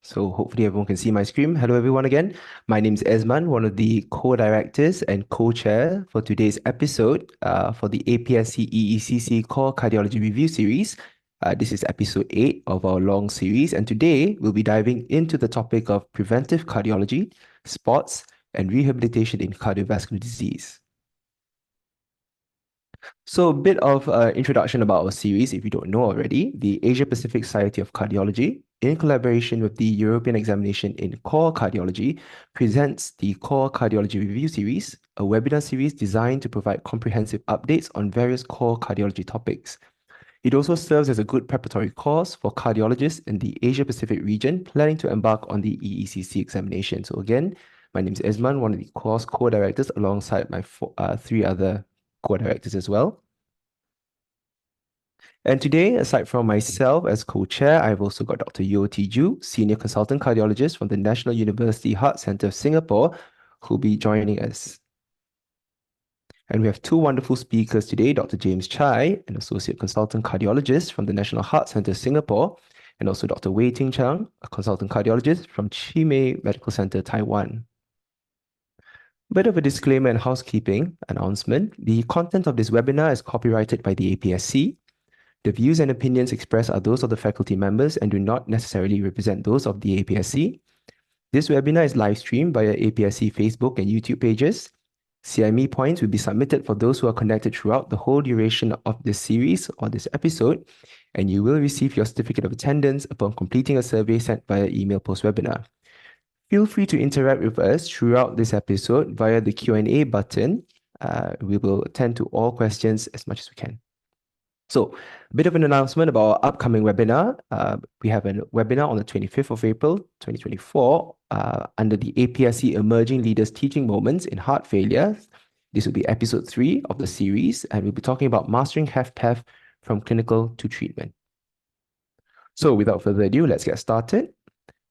So hopefully everyone can see my screen. Hello everyone again. My name is Ezman, one of the co-directors and co-chair for today's episode for the APSC-EECC Core Cardiology Review Series. This is episode 8 of our long series, and today we'll be diving into the topic of preventive cardiology, sports, and rehabilitation in cardiovascular disease. So a bit of introduction about our series, if you don't know already. The Asia Pacific Society of Cardiology, in collaboration with the European Examination in Core Cardiology, presents the Core Cardiology Review Series, a webinar series designed to provide comprehensive updates on various core cardiology topics. It also serves as a good preparatory course for cardiologists in the Asia Pacific region planning to embark on the EECC examination. So again, my name is Ezman, one of the course co-directors alongside my three other co-directors as well. And today, aside from myself as co-chair, I've also got Dr. Yeo Tee Joo, Senior Consultant Cardiologist from the National University Heart Centre of Singapore, who'll be joining us. And we have two wonderful speakers today, Dr. James Cai, an Associate Consultant Cardiologist from the National Heart Centre of Singapore, and also Dr. Wei-Ting Chang, a Consultant Cardiologist from Mei Medical Centre, Taiwan. Bit of a disclaimer and housekeeping announcement. The content of this webinar is copyrighted by the APSC. The views and opinions expressed are those of the faculty members and do not necessarily represent those of the APSC. This webinar is live streamed via APSC Facebook and YouTube pages. CIME points will be submitted for those who are connected throughout the whole duration of this series or this episode, and you will receive your certificate of attendance upon completing a survey sent via email post-webinar. Feel free to interact with us throughout this episode via the Q&A button. We will attend to all questions as much as we can. So, a bit of an announcement about our upcoming webinar. We have a webinar on the 25th of April, 2024, under the APSC Emerging Leaders Teaching Moments in Heart Failure. This will be episode 3 of the series, and we'll be talking about mastering HFpEF from clinical to treatment. So, without further ado, let's get started.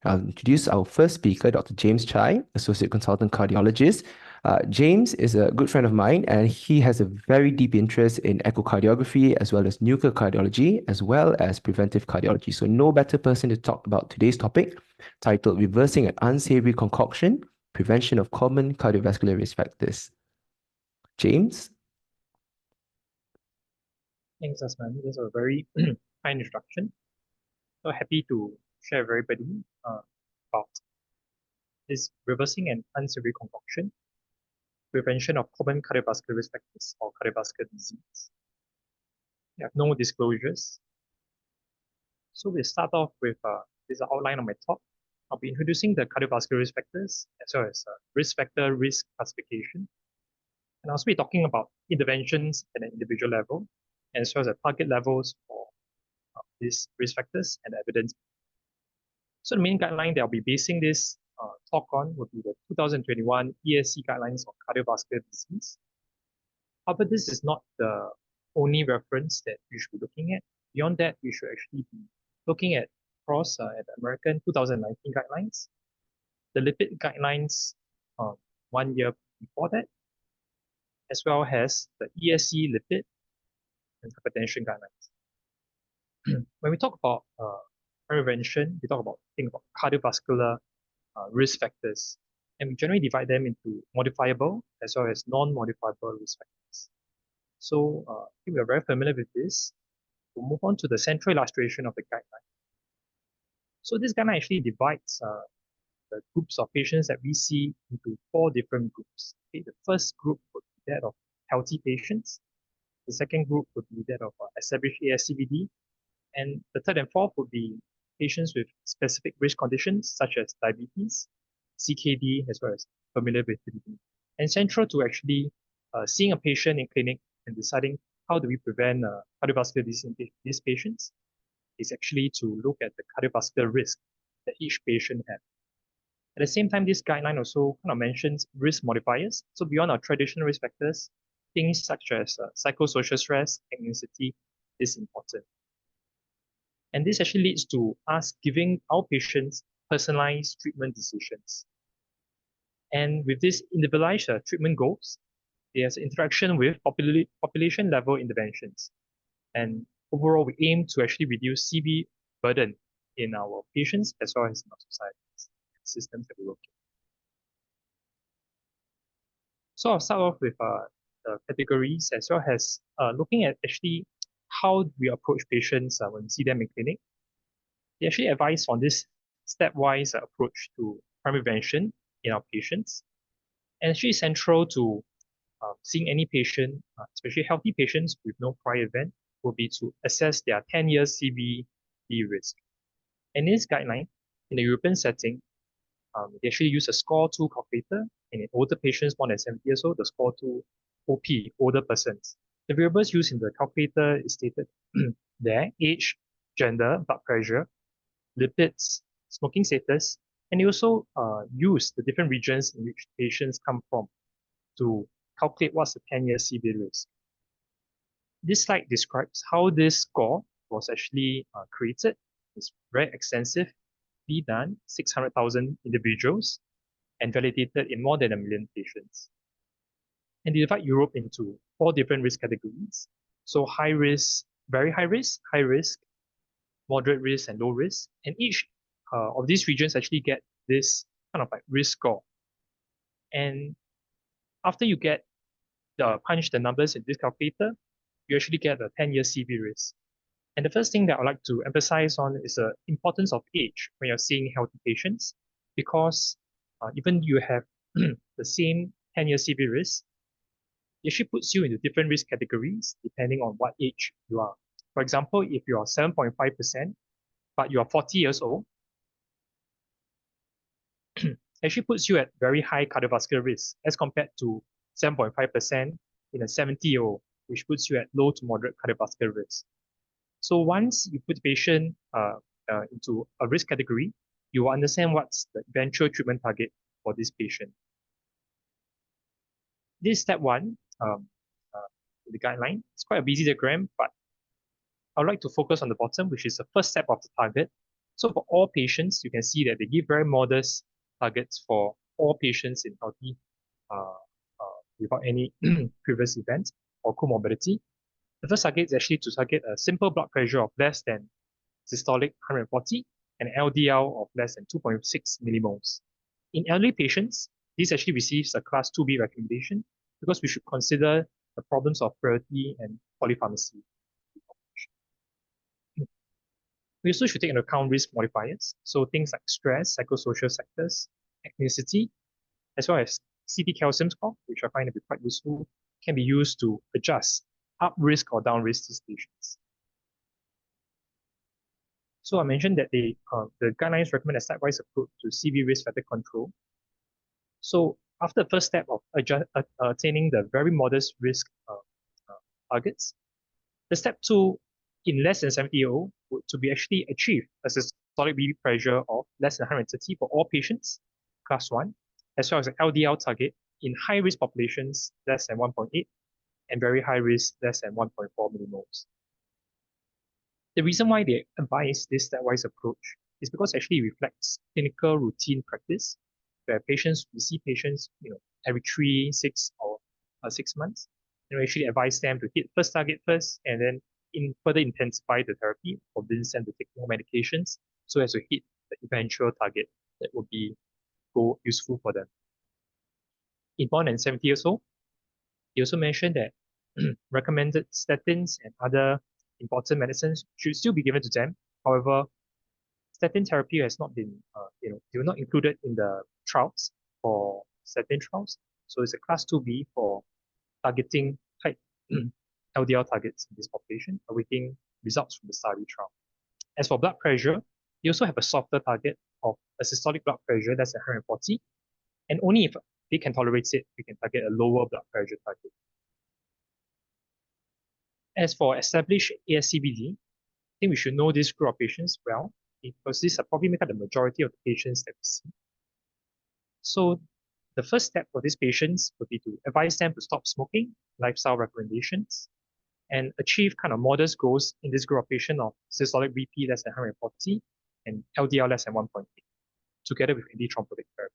I'll introduce our first speaker, Dr. James Cai, Associate Consultant Cardiologist. James is a good friend of mine, and he has a very deep interest in echocardiography as well as nuclear cardiology, as well as preventive cardiology. So no better person to talk about today's topic, titled Reversing an Unsavoury Concoction, Prevention of Common Cardiovascular Risk Factors. James? Thanks, Ezman. This is a very kind introduction. So happy to share with everybody about this reversing an unsavory concoction, prevention of common cardiovascular risk factors or cardiovascular disease. We have no disclosures. So we'll start off with this outline of my talk. I'll be introducing the cardiovascular risk factors as well as risk factor risk classification. And I'll also be talking about interventions at an individual level, as well as the target levels for these risk factors and evidence. So the main guideline that I'll be basing this talk on would be the 2021 ESC guidelines on cardiovascular disease. However, this is not the only reference that we should be looking at. Beyond that, we should actually be looking at across at the American 2019 guidelines, the lipid guidelines 1 year before that, as well as the ESC lipid and hypertension guidelines. When we talk about prevention, we talk about cardiovascular risk factors, and we generally divide them into modifiable as well as non-modifiable risk factors. So I think we are very familiar with this. We'll move on to the central illustration of the guideline. So this guideline actually divides the groups of patients that we see into 4 different groups. Okay, the first group would be that of healthy patients. The second group would be that of established ASCVD. And the third and fourth would be patients with specific risk conditions such as diabetes, CKD, as well as familial vitiligo. And central to actually seeing a patient in clinic and deciding how do we prevent cardiovascular disease in these patients is actually to look at the cardiovascular risk that each patient has. At the same time, this guideline also kind of mentions risk modifiers. So beyond our traditional risk factors, things such as psychosocial stress, anxiety is important. And this actually leads to us giving our patients personalized treatment decisions. And with this individualized treatment goals, there's interaction with population level interventions. And overall, we aim to actually reduce CV burden in our patients as well as in our societies, systems that we work in. So I'll start off with the categories as well as looking at actually how we approach patients when we see them in clinic. They actually advise on this stepwise approach to primary prevention in our patients. And actually central to seeing any patient, especially healthy patients with no prior event, will be to assess their 10-year CVD risk. And in this guideline, in the European setting, they actually use a score 2 calculator, and in older patients more than 70 years old, the score 2 OP, older persons. The variables used in the calculator is stated there: age, gender, blood pressure, lipids, smoking status, and they also use the different regions in which patients come from to calculate what's the 10-year CVD risk. This slide describes how this score was actually created. It's very extensive, done 600,000 individuals and validated in more than 1 million patients. And they divide Europe into 4 different risk categories. So high risk, very high risk, moderate risk, and low risk. And each of these regions actually get this kind of like risk score. And after you get punch the numbers in this calculator, you actually get a 10-year CV risk. And the first thing that I'd like to emphasize on is the importance of age when you're seeing healthy patients, because even you have the same 10-year CV risk, it actually puts you into different risk categories depending on what age you are. For example, if you are 7.5%, but you are 40 years old, it actually puts you at very high cardiovascular risk as compared to 7.5% in a 70-year-old, which puts you at low to moderate cardiovascular risk. So once you put the patient into a risk category, you will understand what's the eventual treatment target for this patient. This is step 1, the guideline. It's quite a busy diagram, but I would like to focus on the bottom, which is the first step of the target. So for all patients, you can see that they give very modest targets for all patients in healthy without any previous event or comorbidity. The first target is actually to target a simple blood pressure of less than systolic 140 and LDL of less than 2.6 millimoles. In elderly patients, this actually receives a class 2B recommendation because we should consider the problems of frailty and polypharmacy. We also should take into account risk modifiers, so things like stress, psychosocial factors, ethnicity, as well as CT calcium score, which I find to be quite useful, can be used to adjust up risk or down risk these patients. So I mentioned that the guidelines recommend a stepwise approach to CV risk factor control. So after the first step of attaining the very modest risk targets, the step 2 in less than 70-year-old would to be actually achieve a systolic BP pressure of less than 130 for all patients, class 1, as well as an LDL target in high risk populations less than 1.8 and very high risk less than 1.4 millimoles. The reason why they advise this stepwise approach is because it actually reflects clinical routine practice, where we see patients, every 3, 6, or 6 months, and we actually advise them to hit first target first, and then further intensify the therapy, convince them to take more medications, so as to hit the eventual target that would be useful for them. In more than 70 years old, they also mentioned that recommended statins and other important medicines should still be given to them. However, statin therapy has not been, they were not included in the trials for statin trials. So it's a class 2B for targeting high LDL targets in this population, awaiting results from the study trial. As for blood pressure, they also have a softer target of a systolic blood pressure that's 140, and only if they can tolerate it, we can target a lower blood pressure target. As for established ASCVD, I think we should know this group of patients well, because these are probably make up the majority of the patients that we see. So the first step for these patients would be to advise them to stop smoking, lifestyle recommendations, and achieve kind of modest goals in this group of patients of systolic BP less than 140 and LDL less than 1.8, together with antithrombotic therapy.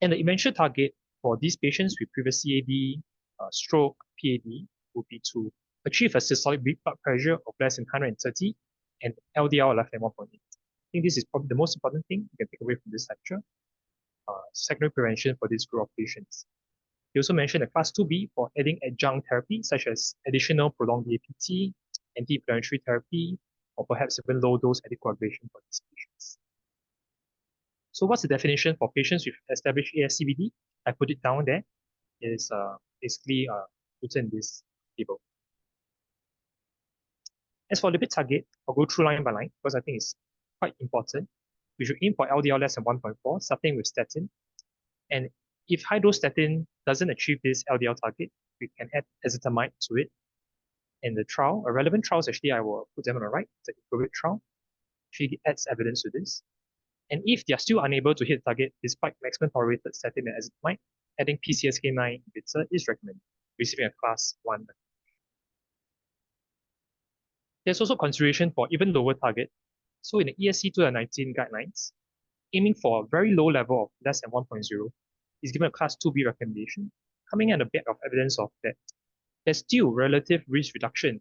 And the eventual target for these patients with previous CAD, stroke, PAD, would be to achieve a systolic blood pressure of less than 130 and LDL less than 1.8. I think this is probably the most important thing you can take away from this lecture. Secondary prevention for this group of patients. He also mentioned a class 2B for adding adjunct therapy, such as additional prolonged APT, anti-inflammatory therapy, or perhaps even low-dose anticoagulation for these patients. So what's the definition for patients with established ASCVD? I put it down there. It is basically put in this table. As for lipid target, I'll go through line by line because I think it's quite important. We should aim for LDL less than 1.4, starting with statin. And if high-dose statin doesn't achieve this LDL target, we can add ezetimibe to it. In the trial, relevant trials, actually, I will put them on the right, the COVID trial. Actually adds evidence to this. And if they are still unable to hit the target despite maximum tolerated statin and ezetimibe, adding PCSK9 inhibitor is recommended, receiving a class 1. There's also consideration for even lower target. So in the ESC 2019 guidelines, aiming for a very low level of less than 1.0 is given a class 2B recommendation, coming at the back of evidence of that there's still relative risk reduction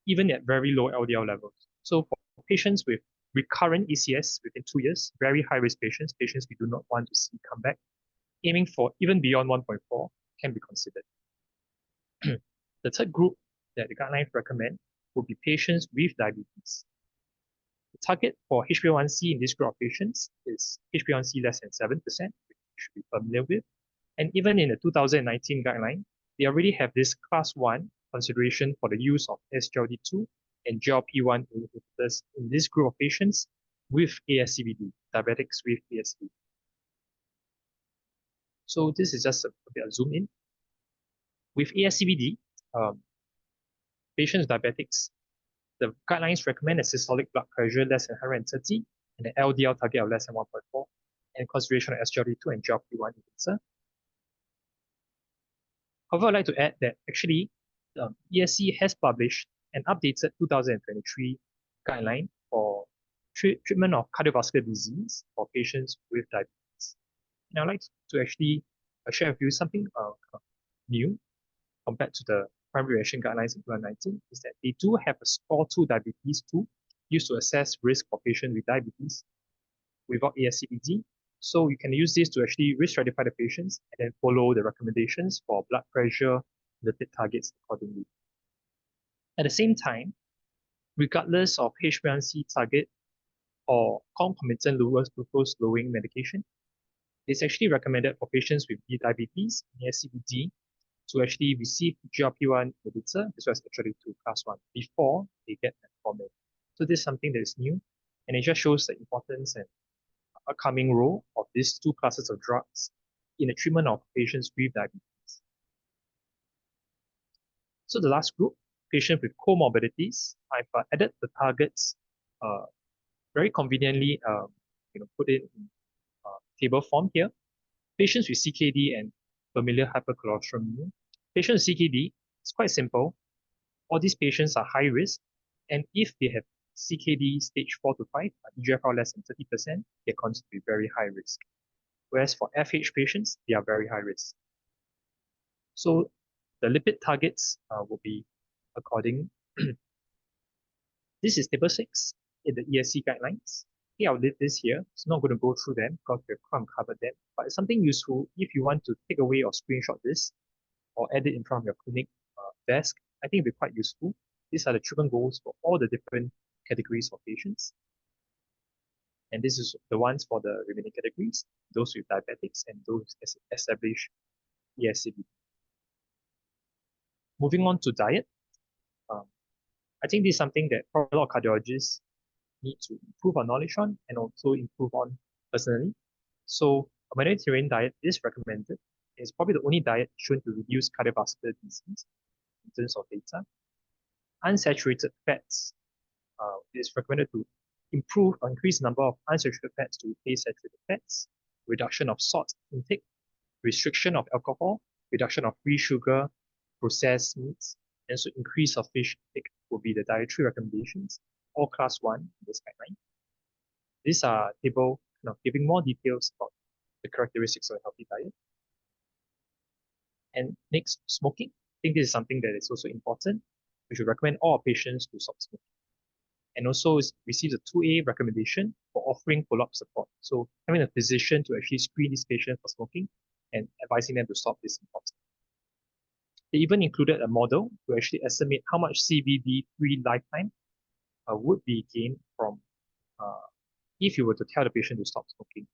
even at very low LDL levels. So for patients with recurrent ECS within 2 years, very high risk patients, patients we do not want to see come back, aiming for even beyond 1.4 can be considered. The third group that the guidelines recommend would be patients with diabetes. The target for HbA1c in this group of patients is HbA1c less than 7%, which you should be familiar with. And even in the 2019 guideline, they already have this class 1 consideration for the use of SGLT2 and GLP-1 inhibitors in this group of patients with ASCVD, diabetics with ASCVD. So this is just a bit of zoom in. With ASCVD, patients diabetics, the guidelines recommend a systolic blood pressure less than 130 and an LDL target of less than 1.4 and consideration of SGLT2 and GLP-1 inhibitor. However, I'd like to add that actually ESC has published an updated 2023 guideline for treatment of cardiovascular disease for patients with diabetes. And I'd like to actually share with you something new compared to the primary prevention guidelines in 2019, is that they do have a SCORE2 diabetes tool used to assess risk for patients with diabetes without ASCVD. So you can use this to actually risk stratify the patients and then follow the recommendations for blood pressure, lipid targets accordingly. At the same time, regardless of HbA1c target or concomitant glucose lowering medication, it's actually recommended for patients with diabetes and ASCVD to actually receive GLP-1 inhibitor as well as SGLT2 class 1 before they get metformin. So this is something that is new, and it just shows the importance and upcoming role of these two classes of drugs in the treatment of patients with diabetes. So the last group, patients with comorbidities, I've added the targets very conveniently put in table form here. Patients with CKD and familial hypercholesterolemia. Patients with CKD, it's quite simple. All these patients are high risk, and if they have CKD stage 4 to 5, eGFR less than 30%, they're considered to be very high risk. Whereas for FH patients, they are very high risk. So the lipid targets will be according. This is table 6 in the ESC guidelines. Okay, I'll leave this here. It's not going to go through them because we've covered them, but it's something useful if you want to take away or screenshot this or add it in front of your clinic desk. I think it'll be quite useful. These are the treatment goals for all the different categories of patients. And this is the ones for the remaining categories, those with diabetics and those established ESCVD. Moving on to diet. I think this is something that probably a lot of cardiologists need to improve our knowledge on and also improve on personally. So a Mediterranean diet is recommended. It's probably the only diet shown to reduce cardiovascular disease in terms of data. Unsaturated fats is recommended to improve or increase the number of unsaturated fats to replace saturated fats, reduction of salt intake, restriction of alcohol, reduction of free sugar, processed meats, and so increase of fish intake will be the dietary recommendations, all class 1 in this guideline. These are table giving more details about the characteristics of a healthy diet. And next, smoking. I think this is something that is also important. We should recommend all our patients to stop smoking. and also receives a 2A recommendation for offering follow-up support. So having a physician to actually screen this patient for smoking and advising them to stop this important. They even included a model to actually estimate how much CVD-free lifetime would be gained from if you were to tell the patient to stop smoking.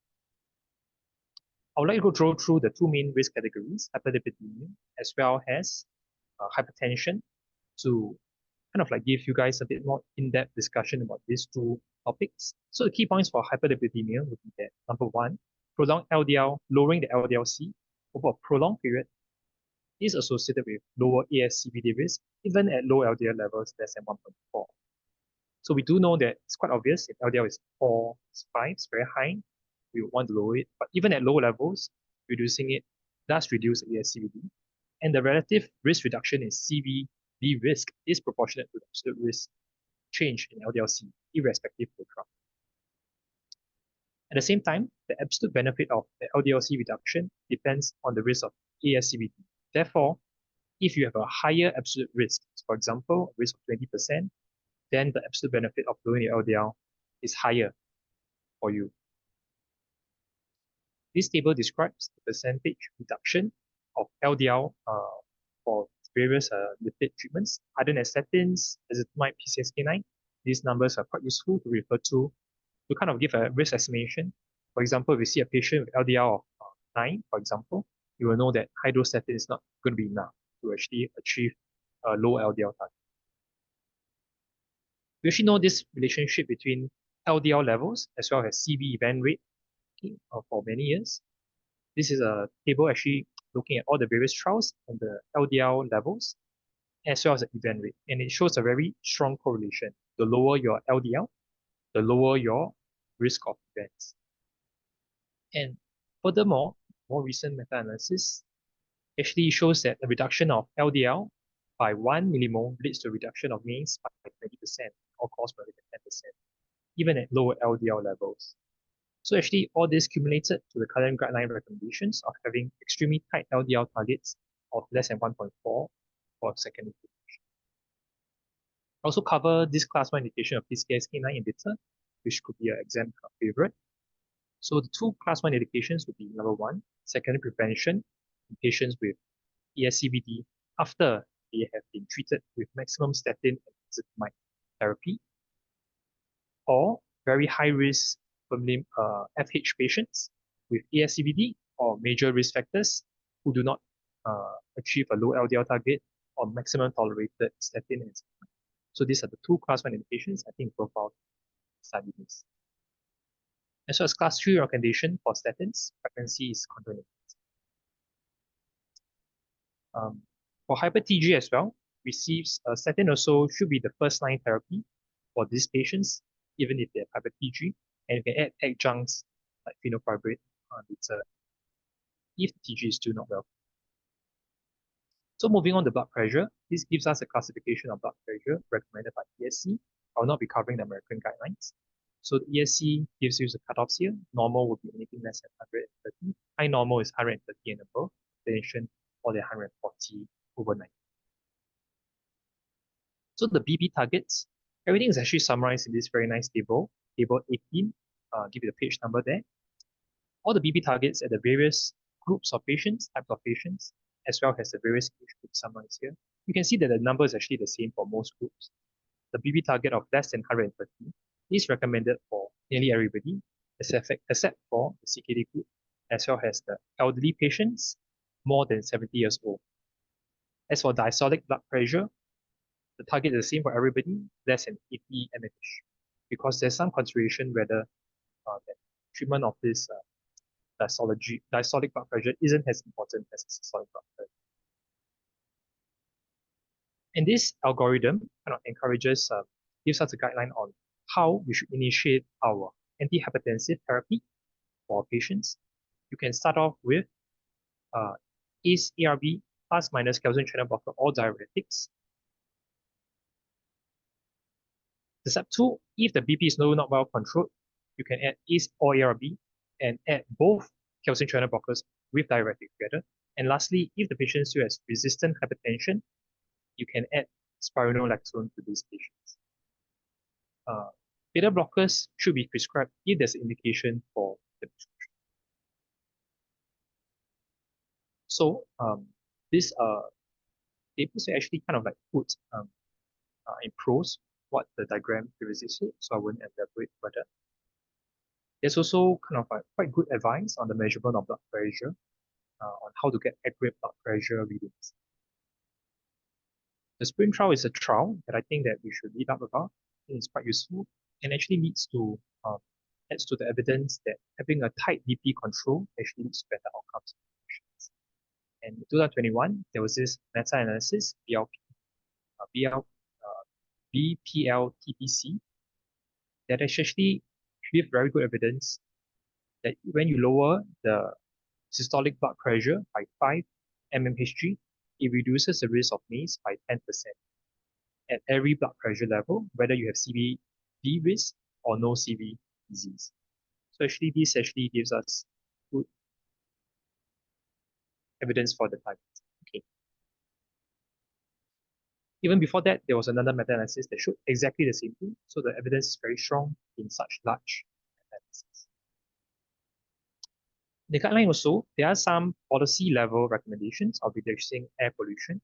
I would like to go through the two main risk categories, hyperlipidemia as well as hypertension, to kind of like give you guys a bit more in-depth discussion about these two topics. So the key points for hyperlipidemia would be that number one, prolonged LDL, lowering the LDL-C over a prolonged period is associated with lower ASCVD risk, even at low LDL levels less than 1.4. So we do know that it's quite obvious if LDL is 4, 5, it's very high, we would want to lower it. But even at low levels, reducing it does reduce ASCVD. And the relative risk reduction in CVD risk is proportionate to the absolute risk change in LDL-C, irrespective of the drug. At the same time, the absolute benefit of the LDL-C reduction depends on the risk of ASCVD. Therefore, if you have a higher absolute risk, for example, a risk of 20%, then the absolute benefit of lowering your LDL is higher for you. This table describes the percentage reduction of LDL for various lipid treatments, other than statins, ezetimibe, PCSK9. These numbers are quite useful to refer to kind of give a risk estimation. For example, if you see a patient with LDL of 9, for example, you will know that high-dose statin is not going to be enough to actually achieve a low LDL target. We actually know this relationship between LDL levels as well as CV event rate for many years. This is a table actually looking at all the various trials and the LDL levels as well as the event rate. And it shows a very strong correlation. The lower your LDL, the lower your risk of events. And furthermore, more recent meta-analysis actually shows that a reduction of LDL by 1 millimole leads to a reduction of MACE by 20% or cause by 10%, even at lower LDL levels. So actually, all this cumulated to the current guideline recommendations of having extremely tight LDL targets of less than 1.4 for secondary prevention. I also cover this class 1 indication of PCSK9 inhibitor, which could be an exam favorite. So the two class 1 indications would be number 1, secondary prevention in patients with ASCVD after they have been treated with maximum statin and ezetimibe therapy, or very high risk FH patients with ASCVD or major risk factors who do not achieve a low LDL target or maximum tolerated statin and ezetimibe. So these are the two class 1 indications I think profile study this. As well as class 3 recommendation for statins, pregnancy is contraindicated. For hyper-TG as well, receives statin also should be the first line therapy for these patients, even if they have hyper-TG, and you can add adjuncts like fenofibrate later if the TG is still not well. So moving on to blood pressure, this gives us a classification of blood pressure recommended by ESC. I will not be covering the American guidelines. So the ESC gives you the cutoffs here. Normal would be anything less than 130. High normal is 130 and above. Tension or the 140 over 90. So the BP targets, everything is actually summarized in this very nice table, table 18. Give you the page number there. All the BP targets at the various groups of patients, types of patients, as well as the various age groups summarized here. You can see that the number is actually the same for most groups. The BP target of less than 130 is recommended for nearly everybody, except for the CKD group, as well as the elderly patients more than 70 years old. As for diastolic blood pressure, the target is the same for everybody, less than 80 mmHg, because there's some consideration whether that treatment of this diastolic blood pressure isn't as important as systolic blood pressure. And this algorithm kind of encourages, gives us a guideline on how we should initiate our antihypertensive therapy for patients. You can start off with ACE, ARB, plus minus calcium channel blocker or diuretics. The step 2, if the BP is not well controlled, you can add ACE or ARB and add both calcium channel blockers with diuretic together. And lastly, if the patient still has resistant hypertension, you can add spironolactone to these patients. beta blockers should be prescribed if there's an indication for the prescription. So this papers actually kind of like put in prose what the diagram previously said, so I won't elaborate further. There's also kind of like quite good advice on the measurement of blood pressure, on how to get accurate blood pressure readings. The SPRINT trial is a trial that I think that we should read up about. It's quite useful and actually leads to adds to the evidence that having a tight BP control actually leads to better outcomes for patients. And in 2021, there was this meta-analysis, BPL-TPC, that actually give very good evidence that when you lower the systolic blood pressure by 5 mmHg, it reduces the risk of MACE by 10% at every blood pressure level, whether you have CVD risk or no CV disease. So actually, this actually gives us good evidence for the target. Okay. Even before that, there was another meta-analysis that showed exactly the same thing. So the evidence is very strong in such large meta-analysis. The guideline also, there are some policy level recommendations of reducing air pollution.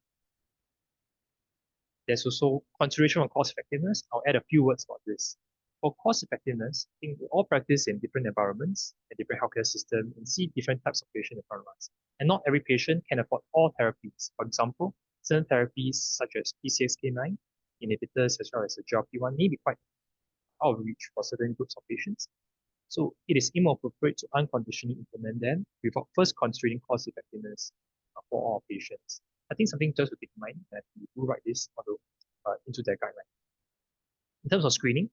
There's also consideration of cost effectiveness. I'll add a few words about this. For cost effectiveness, I think we all practice in different environments, a different healthcare system, and see different types of patients in front of us. And not every patient can afford all therapies. For example, certain therapies such as PCSK9 inhibitors as well as the GLP-1 may be quite out of reach for certain groups of patients. So it is inappropriate to unconditionally implement them without first considering cost effectiveness for all patients. I think something just to keep in mind that we do write this into their guideline. In terms of screening,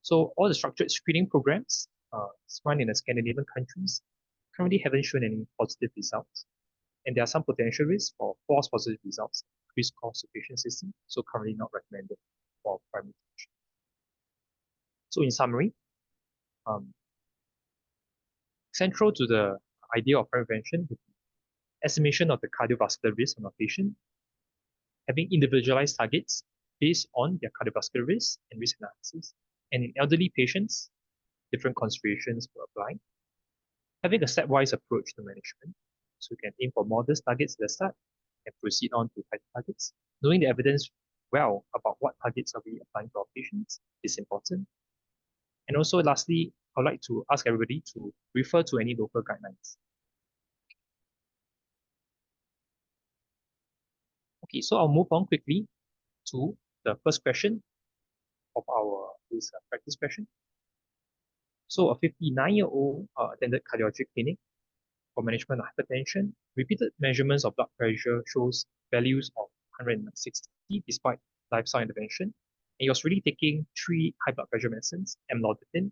so all the structured screening programs run in the Scandinavian countries currently haven't shown any positive results. And there are some potential risks for false positive results, increased cost to patient system, so currently not recommended for primary care. So in summary, central to the idea of prevention would be estimation of the cardiovascular risk on a patient, having individualized targets based on their cardiovascular risk and risk analysis. And in elderly patients, different considerations will apply. Having a stepwise approach to management, so you can aim for modest targets at the start and proceed on to high targets. Knowing the evidence well about what targets are we applying to our patients is important. And also, lastly, I'd like to ask everybody to refer to any local guidelines. Okay, so I'll move on quickly to the first question of our practice question. So a 59-year-old attended cardiology clinic for management of hypertension. Repeated measurements of blood pressure shows values of 160 despite lifestyle intervention. And he was really taking 3 high blood pressure medicines, amlodipine,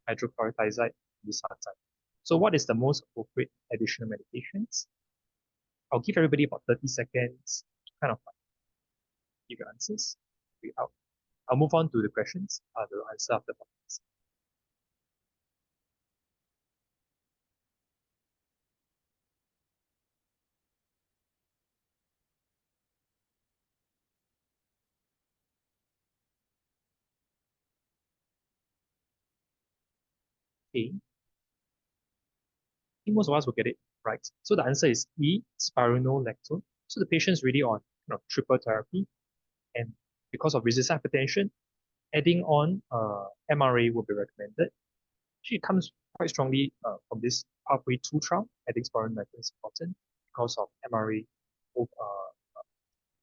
hydrochlorothiazide, and lisartide. So what is the most appropriate additional medications? I'll give everybody about 30 seconds to kind of give your answers. I'll move on to the questions. The answer after this. Okay. I think most of us will get it right. So the answer is E, spironolactone. So the patient's really on triple therapy, and because of resistant hypertension, adding on MRA will be recommended. Actually, it comes quite strongly from this pathway 2 trial. I think spironolactone is important because of MRA, the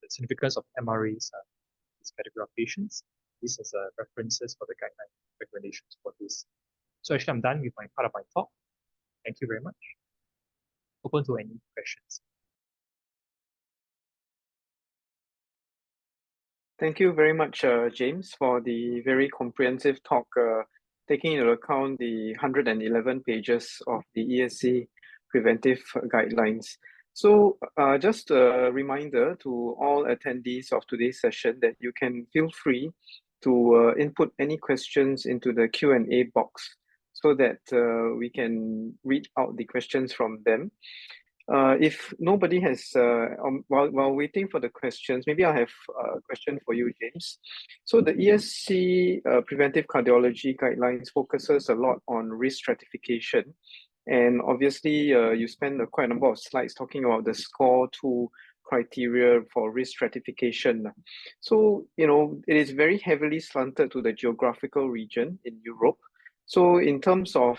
significance of MRAs in this category of patients. This is references for the guideline recommendations for this. So actually, I'm done with my part of my talk. Thank you very much. Open to any questions. Thank you very much, James, for the very comprehensive talk, taking into account the 111 pages of the ESC preventive guidelines. So just a reminder to all attendees of today's session that you can feel free to input any questions into the Q&A box so that we can read out the questions from them. If nobody has, while waiting for the questions, maybe I have a question for you, James. So the ESC Preventive Cardiology Guidelines focuses a lot on risk stratification. And obviously, you spend quite a number of slides talking about the SCORE 2 criteria for risk stratification. So, it is very heavily slanted to the geographical region in Europe. So in terms of,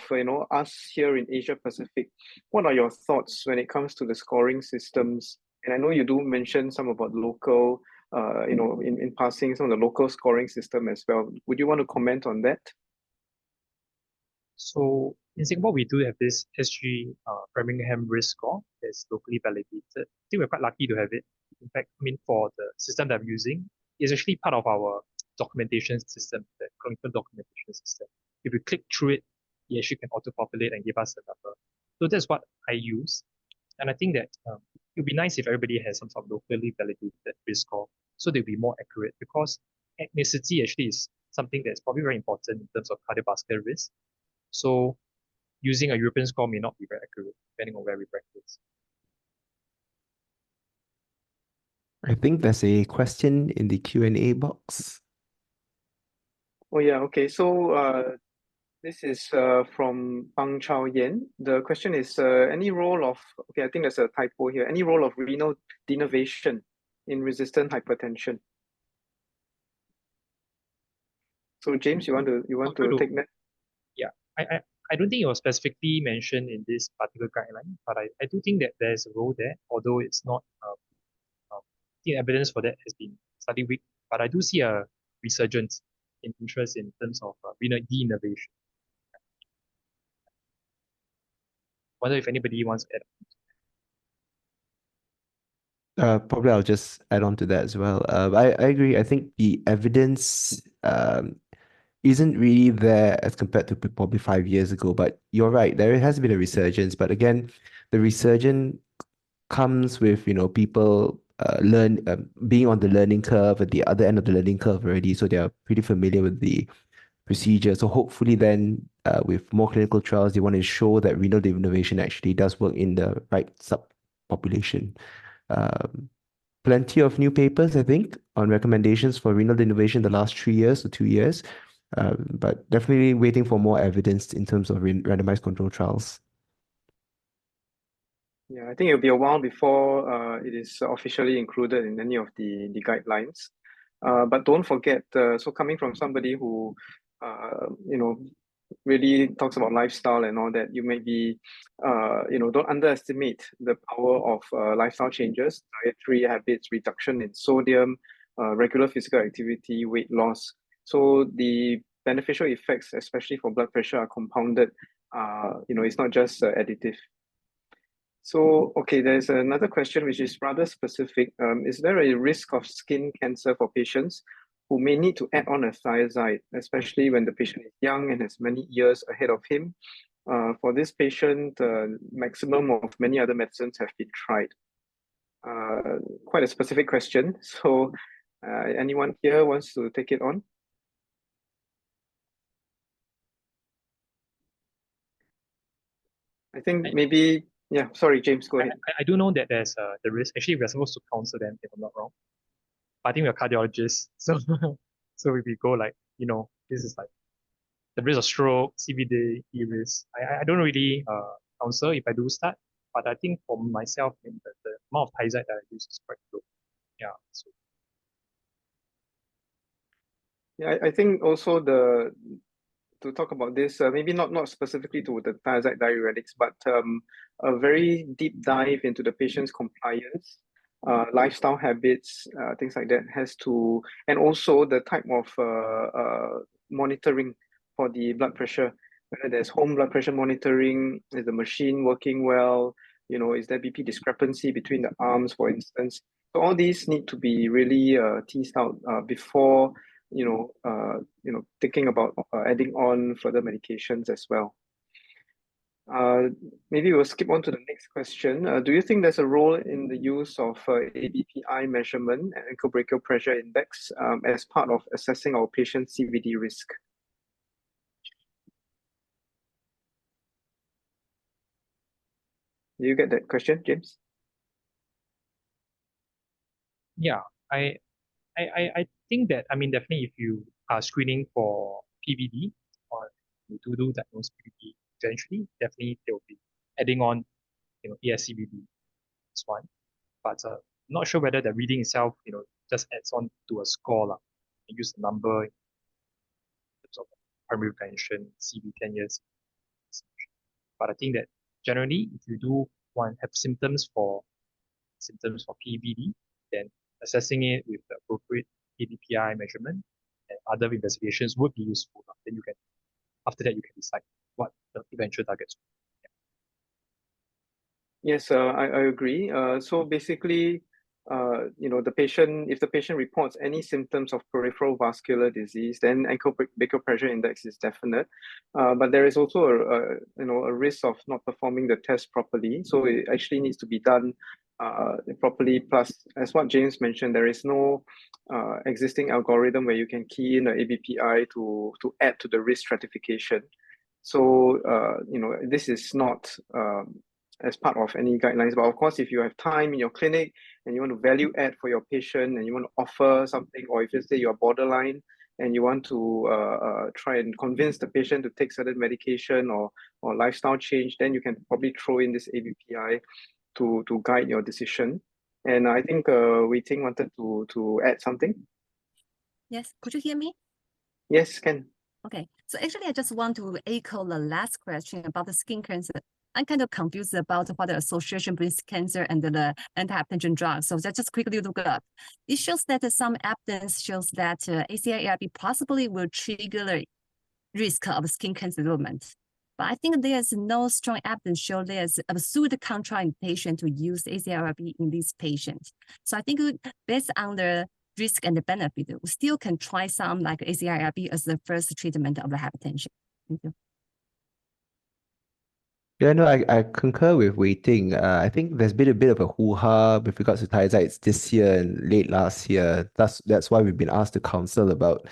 us here in Asia Pacific, what are your thoughts when it comes to the scoring systems? And I know you do mention some about local, in passing some of the local scoring system as well. Would you want to comment on that? So in Singapore, we do have this SG Birmingham risk score that's locally validated. I think we're quite lucky to have it. In fact, I mean, for the system that I'm using, it's actually part of our documentation system, the clinical documentation system. If we click through it, it actually can auto-populate and give us a number. So that's what I use. And I think that it would be nice if everybody has some sort of locally validated risk score so they'll be more accurate, because ethnicity actually is something that's probably very important in terms of cardiovascular risk. So using a European score may not be very accurate depending on where we practice. I think there's a question in the Q&A box. Oh yeah, okay. So this is from Pang Chao Yen. The question is, any role of, okay, I think there's a typo here, any role of renal denervation in resistant hypertension? So James, you want to take that? Yeah, I don't think it was specifically mentioned in this particular guideline, but I do think that there's a role there, although it's not, the evidence for that has been slightly weak, but I do see a resurgence in interest in terms of renal denervation. Wonder if anybody wants to add. Probably I'll just add on to that as well. I agree. I think the evidence isn't really there as compared to probably 5 years ago, but you're right, there has been a resurgence. But again, the resurgence comes with, people being on the learning curve at the other end of the learning curve already, so they are pretty familiar with the procedure. So hopefully then, with more clinical trials, they want to show that renal denervation actually does work in the right subpopulation. Plenty of new papers, I think, on recommendations for renal denervation the last 3 years or 2 years, but definitely waiting for more evidence in terms of randomized control trials. Yeah, I think it'll be a while before it is officially included in any of the guidelines. But don't forget, so coming from somebody who, really talks about lifestyle and all that, you may be, don't underestimate the power of lifestyle changes, dietary habits, reduction in sodium, regular physical activity, weight loss. So the beneficial effects, especially for blood pressure, are compounded. It's not just additive. So, okay, there's another question which is rather specific. Is there a risk of skin cancer for patients who may need to add on a thiazide, especially when the patient is young and has many years ahead of him? For this patient, maximum of many other medicines have been tried. Quite a specific question. So, anyone here wants to take it on? I think maybe, yeah, sorry, James, go ahead. I do know that there's the risk. Actually, we're supposed to counsel them if I'm not wrong. But I think we're cardiologists, so so if we go like, this is like the risk of stroke, CVD, risk. I don't really counsel if I do start, but I think for myself, the amount of thiazide that I use is quite low. Yeah. So. Yeah, I think also to talk about this, maybe not specifically to the thiazide diuretics, but a very deep dive into the patient's compliance, lifestyle habits, things like that has to, and also the type of monitoring for the blood pressure, whether there's home blood pressure monitoring, is the machine working well, is there BP discrepancy between the arms, for instance. So all these need to be really teased out before thinking about adding on further medications as well. Maybe we'll skip on to the next question. Do you think there's a role in the use of ABPI measurement and ankle brachial pressure index as part of assessing our patient's CVD risk? Do you get that question, James? Yeah, I think that, I mean, definitely if you are screening for PVD or you do diagnose PVD eventually, definitely they will be adding on, ASCVD is one. But I'm not sure whether the reading itself, just adds on to a score. You use the number in terms of primary prevention, CV 10 years. But I think that generally, if you do have symptoms for PVD, then assessing it with the appropriate ABPI measurement and other investigations would be useful. Then after that, you can decide what the eventual targets. Yes, I agree. So basically, the patient, if the patient reports any symptoms of peripheral vascular disease, then ankle-brachial pressure index is definite. But there is also a risk of not performing the test properly. So it actually needs to be done properly. Plus, as what James mentioned, there is no existing algorithm where you can key in the ABPI to add to the risk stratification. So this is not as part of any guidelines. But of course, if you have time in your clinic and you want to value add for your patient and you want to offer something, or if you say you're borderline and you want to try and convince the patient to take certain medication or lifestyle change, then you can probably throw in this ABPI to guide your decision. And I think Wei-Ting wanted to add something. Yes, could you hear me? Yes, can. Okay, so actually I just want to echo the last question about the skin cancer. I'm kind of confused about what the association between cancer and the anti-hypertension drugs. So just quickly look up. It shows that some evidence shows that ACI-ARB possibly will trigger the risk of skin cancer development. But I think there's no strong evidence show there's absolute contraindication to use ACI-ARB in these patients. So I think based on the risk and the benefit, we still can try some like ACI-ARB as the first treatment of the hypertension. Thank you. Yeah, no, I concur with Wei-Ting. I think there's been a bit of a hoo-ha with regards to thiazides this year and late last year. That's why we've been asked to counsel about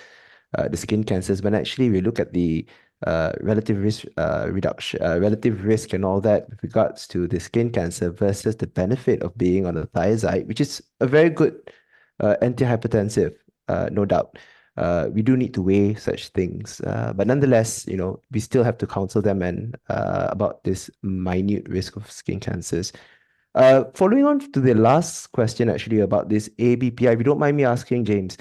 the skin cancers. When actually we look at the relative risk reduction, relative risk and all that with regards to the skin cancer versus the benefit of being on a thiazide, which is a very good antihypertensive, no doubt. We do need to weigh such things, but nonetheless, we still have to counsel them and about this minute risk of skin cancers. Following on to the last question, actually about this ABPI, if you don't mind me asking, James,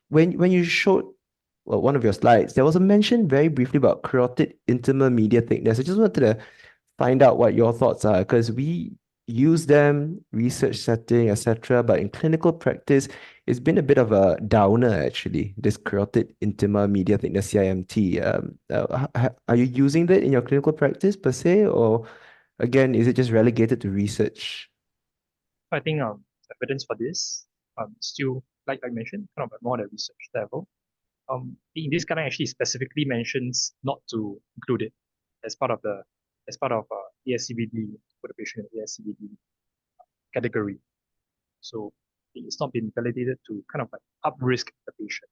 when you showed one of your slides, there was a mention very briefly about carotid intima media thickness. I just wanted to find out what your thoughts are, because we use them, research setting, etc. But in clinical practice, it's been a bit of a downer, actually, this carotid intima media thickness, CIMT. Are you using that in your clinical practice per se, or again, is it just relegated to research? I think evidence for this still, like I mentioned, kind of more at the research level. In this guideline actually specifically mentions not to include it as part of ASCVD for the patient in ASCVD category. So it's not been validated to kind of like up risk the patient.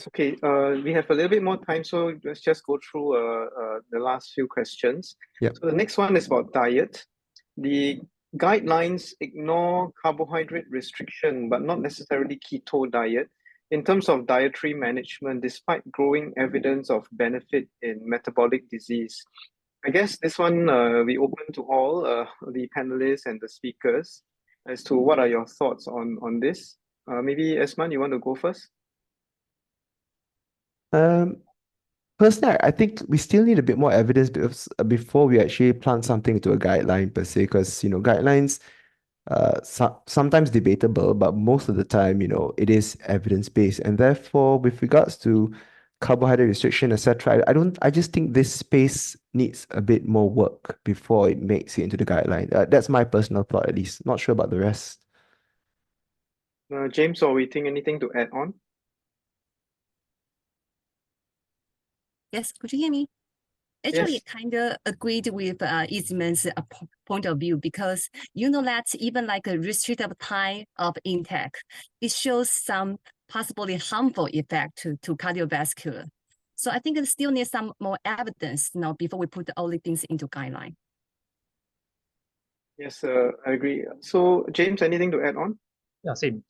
Okay, we have a little bit more time, so let's just go through the last few questions. Yep. So the next one is about diet. The guidelines ignore carbohydrate restriction, but not necessarily keto diet. In terms of dietary management, despite growing evidence of benefit in metabolic disease, I guess this one we open to all the panelists and the speakers as to what are your thoughts on this. Maybe Ezman, you want to go first? Personally, I think we still need a bit more evidence before we actually plant something into a guideline per se, because guidelines sometimes debatable, but most of the time, it is evidence-based. And therefore, with regards to carbohydrate restriction, etc., I just think this space needs a bit more work before it makes it into the guideline. That's my personal thought, at least. Not sure about the rest. James or Wei-Ting, anything to add on? Yes, could you hear me? Actually, Yes. kind of agreed with Ezman's point of view, because that even like a restricted time of intake, it shows some possibly harmful effect to cardiovascular. So I think it still needs some more evidence, before we put all the things into guideline. Yes, I agree. So, James, anything to add on? Yeah, same.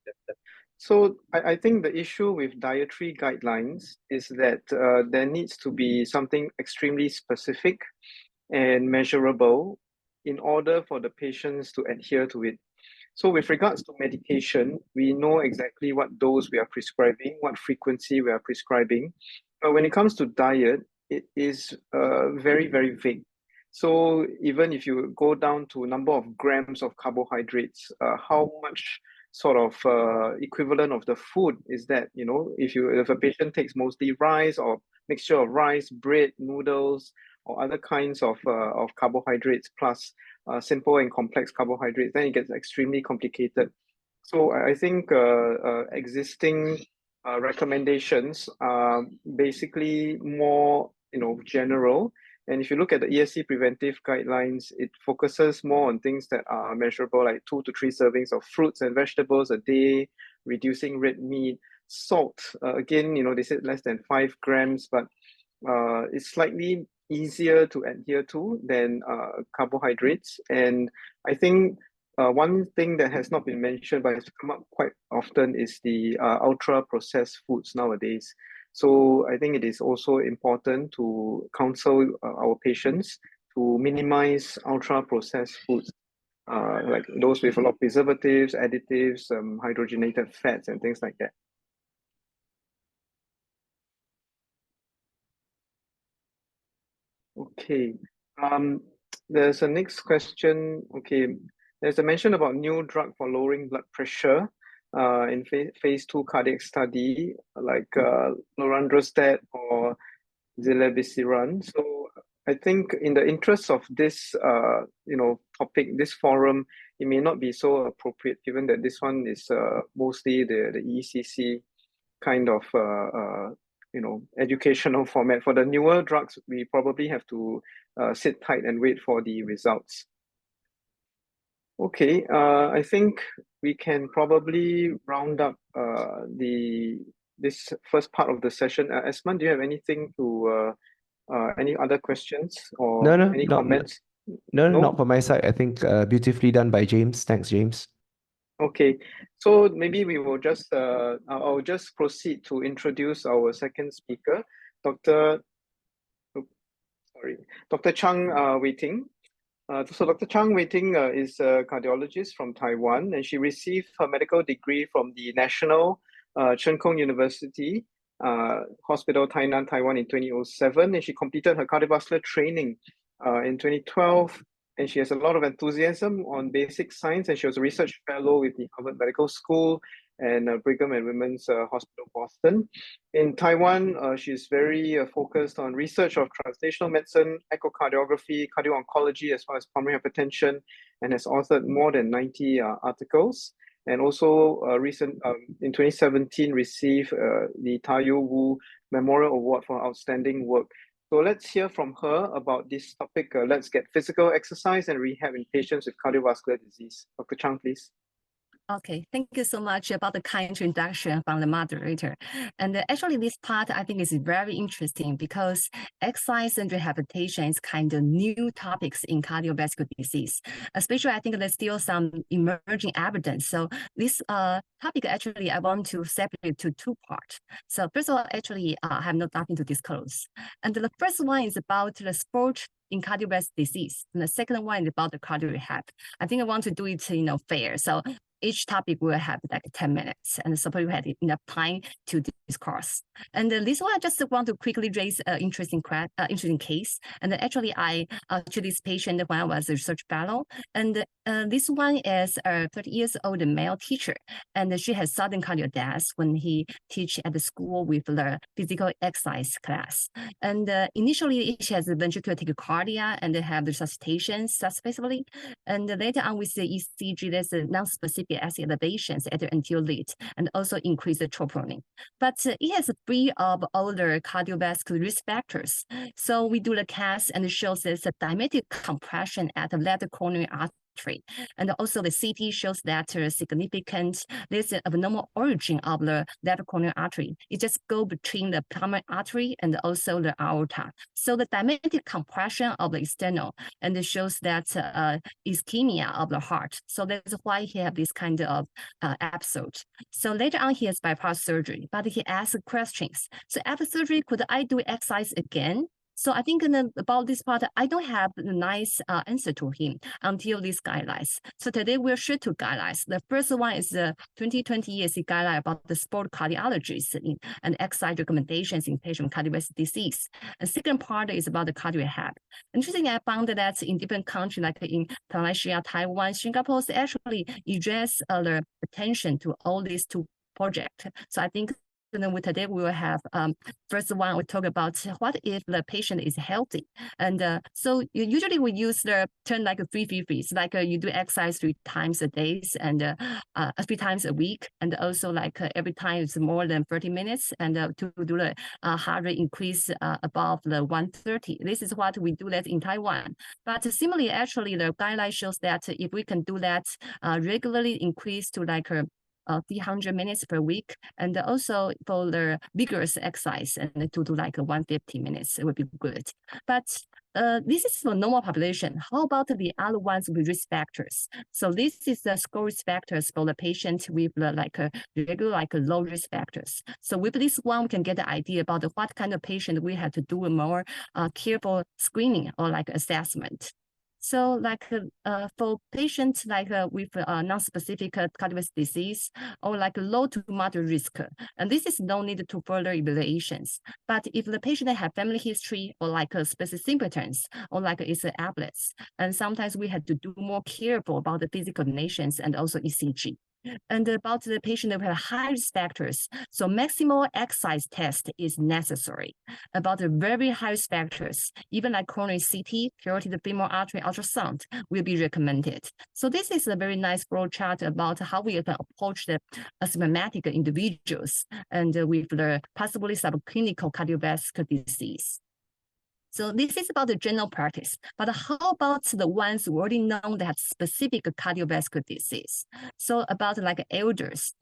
That. So I think the issue with dietary guidelines is that there needs to be something extremely specific and measurable in order for the patients to adhere to it. So with regards to medication, we know exactly what dose we are prescribing, what frequency we are prescribing. But when it comes to diet, it is very, very vague. So even if you go down to number of grams of carbohydrates, how much sort of equivalent of the food is that, if a patient takes mostly rice or mixture of rice, bread, noodles, or other kinds of carbohydrates plus simple and complex carbohydrates, then it gets extremely complicated. So I think existing recommendations are basically more general. And if you look at the ESC preventive guidelines, it focuses more on things that are measurable, like 2 to 3 servings of fruits and vegetables a day, reducing red meat, salt. Again, they said less than 5 grams, but it's slightly easier to adhere to than carbohydrates. And I think one thing that has not been mentioned but has come up quite often is the ultra processed foods nowadays. So I think it is also important to counsel our patients to minimize ultra processed foods, like those with a lot of preservatives, additives, hydrogenated fats, and things like that. Okay. There's a next question. Okay. There's a mention about new drug for lowering blood pressure in phase 2 cardiac study, like lorundrostat or zilebesiran. So I think in the interest of this topic, this forum, it may not be so appropriate given that this one is mostly the EECC kind of educational format. For the newer drugs, we probably have to sit tight and wait for the results. Okay, I think we can probably round up this first part of the session. Ezman, do you have anything to any other questions or any comments? No, not from my side. I think beautifully done by James. Thanks, James. Okay, so maybe we will just I'll just proceed to introduce our second speaker, Dr. Chang Wei-Ting. So Dr. Chang Wei-Ting is a cardiologist from Taiwan, and she received her medical degree from the National Cheng Kung University Hospital, Tainan, Taiwan in 2007, and she completed her cardiovascular training in 2012. And she has a lot of enthusiasm on basic science, and she was a research fellow with the Harvard Medical School and Brigham and Women's Hospital, Boston. In Taiwan, she's very focused on research of translational medicine, echocardiography, cardio-oncology, as well as pulmonary hypertension, and has authored more than 90 articles. And also in 2017, received the Taiyo Wu Memorial Award for outstanding work. So let's hear from her about this topic. Let's get physical exercise and rehab in patients with cardiovascular disease. Dr. Chang, please. Okay, thank you so much about the kind introduction from the moderator. And actually this part I think is very interesting because exercise and rehabilitation is kind of new topics in cardiovascular disease. Especially I think there's still some emerging evidence. So this topic actually I want to separate to 2 parts. So first of all, actually I have nothing to disclose. And the first one is about the sport in cardiovascular disease. And the second one is about the cardio rehab. I think I want to do it, fair. So each topic will have like 10 minutes, and suppose you have enough time to discuss. And this one, I just want to quickly raise an interesting case. And actually, I treated this patient when I was a research fellow. And this one is a 30-year-old male teacher, and she has sudden cardiac death when he teach at the school with the physical exercise class. And initially, she has ventricular tachycardia and they have the resuscitation suspectively. And later on with the ECG, there's a non-specific acid elevations at the anterior lead and also increase the troponin. But it has free of all the cardiovascular risk factors. So we do the CAS and it shows there's a diametric compression at the left coronary artery artery. And also the CT shows that significant, there's an abnormal origin of the left coronary artery. It just go between the primary artery and also the aorta. So the diametric compression of the external, and it shows that ischemia of the heart. So that's why he have this kind of episode. So later on, he has bypass surgery, but he asked questions. So after surgery, could I do exercise again? So I think about this part, I don't have a nice answer to him until these guidelines. So today we'll share two guidelines. The first one is the 2020 EASC guideline about the sport cardiologists and exercise recommendations in patient with cardiovascular disease. And second part is about the cardio rehab. Interestingly, I found that in different countries like in Malaysia, Taiwan, Singapore, actually address the attention to all these two projects. So I think today we will have first one we talk about what if the patient is healthy, and so usually we use the term like 3 like you do exercise 3 times a day and 3 times a week, and also like every time it's more than 30 minutes, and to do the heart rate increase above the 130. This is what we do that in Taiwan. But similarly, actually the guideline shows that if we can do that regularly, increase to like 300 minutes per week, and also for the vigorous exercise and to do like 150 minutes, it would be good. But this is for normal population. How about the other ones with risk factors? So this is the score risk factors for the patient with regular low risk factors. So with this one, we can get the idea about what kind of patient we have to do a more careful screening or like assessment. So like for patients like with non-specific cardiovascular disease or like low to moderate risk, and this is no need to further evaluations. But if the patient have family history or like specific symptoms or like it's athletes, and sometimes we have to do more careful about the physical conditions and also ECG. And about the patient that have high risk factors, so maximal exercise test is necessary. About the very high risk factors, even like coronary CT, carotid femoral artery ultrasound will be recommended. So this is a very nice broad chart about how we can approach the asthmatic individuals and with the possibly subclinical cardiovascular disease. So this is about the general practice, but how about the ones who already know that have specific cardiovascular disease? So about like elders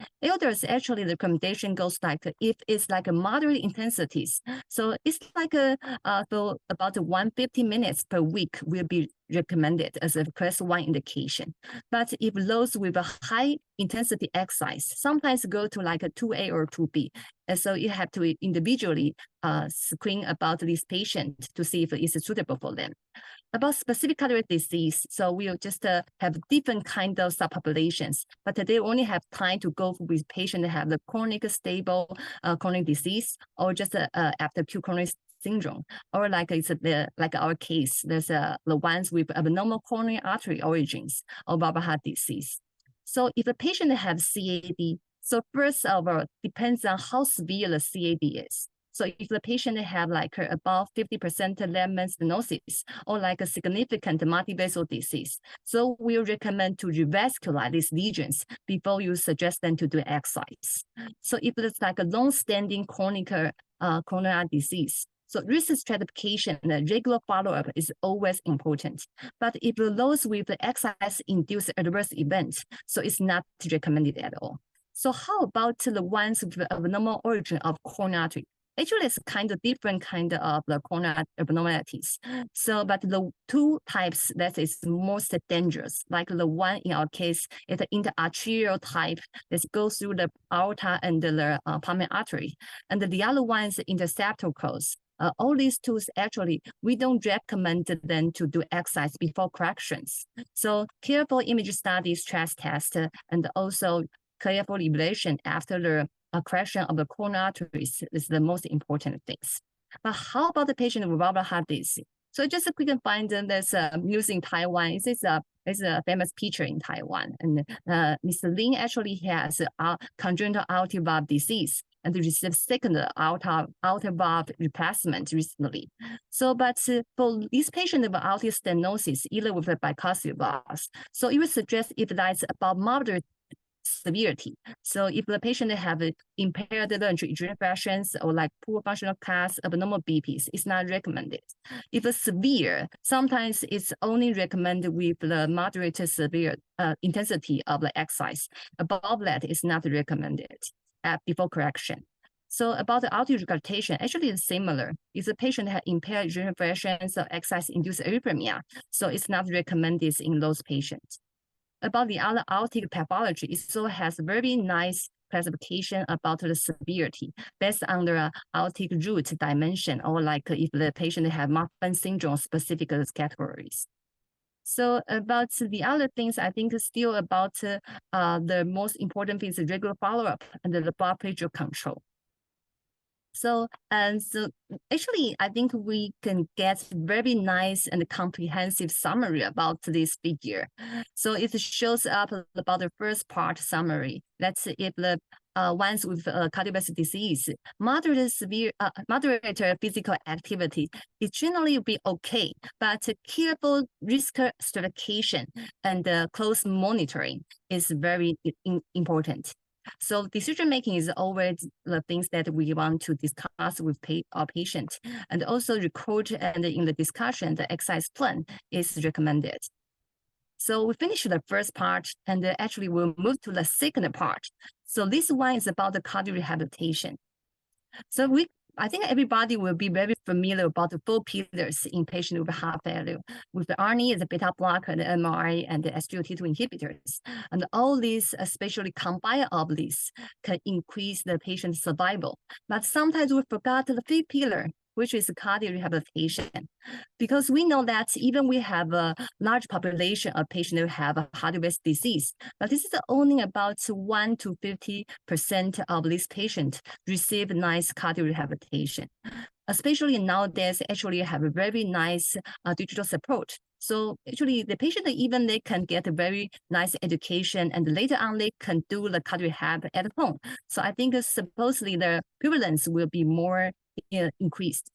actually the recommendation goes like if it's like a moderate intensities. So it's like so about 150 minutes per week will be recommended as a class 1 indication. But if those with a high intensity exercise, sometimes go to like a 2A or 2B. And so you have to individually screen about this patient to see if it's suitable for them. About specific cardiovascular disease, so we'll just have different kind of subpopulations, but they only have time to go with patients that have the chronic stable coronary disease or just after acute coronary syndrome, or like it's like our case, there's the ones with abnormal coronary artery origins or valvular heart disease. So if a patient have CAD, so first of all, depends on how severe the CAD is. So if the patient have like above 50% lemon stenosis or like a significant multivessel disease, so we'll recommend to revascularize these lesions before you suggest them to do exercise. So if it's like a long-standing chronic coronary disease, so risk stratification and regular follow-up is always important. But if those with the exercise-induced adverse events, so it's not recommended at all. So how about the ones with abnormal origin of coronary artery? Actually, it's kind of different kind of the coronary abnormalities. So, but the two types that is most dangerous, like the one in our case is the interarterial type that goes through the aorta and the pulmonary artery, and the other one is interseptal. All these tools, actually, we don't recommend them to do exercise before corrections. So careful image study, stress test, and also careful evaluation after the correction of the coronary arteries is the most important things. But how about the patient with valvular heart disease? So just we can find there's news in Taiwan. It's a famous picture in Taiwan, and Mr. Lin actually has congenital aortic valve disease and received second aortic valve replacement recently. So, but for this patient with aortic stenosis, either with a bicuspid valves, so it would suggest if that's about moderate severity. So if the patient have impaired lung ejection fractions or like poor functional class, abnormal BPs, it's not recommended. If it's severe, sometimes it's only recommended with the moderate to severe intensity of the exercise. Above that, it's not recommended before correction. So about the altitude regurgitation, actually it's similar. If the patient has impaired ejection fractions or exercise-induced arrhythmia, so it's not recommended in those patients. About the other aortic pathology, it also has very nice classification about the severity based on the aortic root dimension, or like if the patient have Marfan syndrome specific categories. So about the other things, I think still about the most important thing is regular follow-up and the blood pressure control. So actually, I think we can get very nice and comprehensive summary about this figure. So it shows up about the first part summary. That's if the ones with cardiovascular disease, moderate physical activity, it generally will be okay, but careful risk stratification and close monitoring is very important. So decision-making is always the things that we want to discuss with our patient, and also record and in the discussion, the exercise plan is recommended. So we finished the first part, and actually we'll move to the second part. So this one is about the cardio rehabilitation. So I think everybody will be very familiar about the 4 pillars in patient with heart failure, with the ARNI, the beta blocker, the MRI, and the SGLT2 inhibitors. And all these, especially combined of these, can increase the patient's survival. But sometimes we forgot the 5th pillar, which is cardio rehabilitation. Because we know that even we have a large population of patients who have a cardiovascular disease, but this is only about 1 to 50% of these patients receive nice cardio rehabilitation. Especially nowadays, actually have a very nice digital support. So actually the patient, even they can get a very nice education, and later on they can do the cardio rehab at home. So I think supposedly the prevalence will be more increased.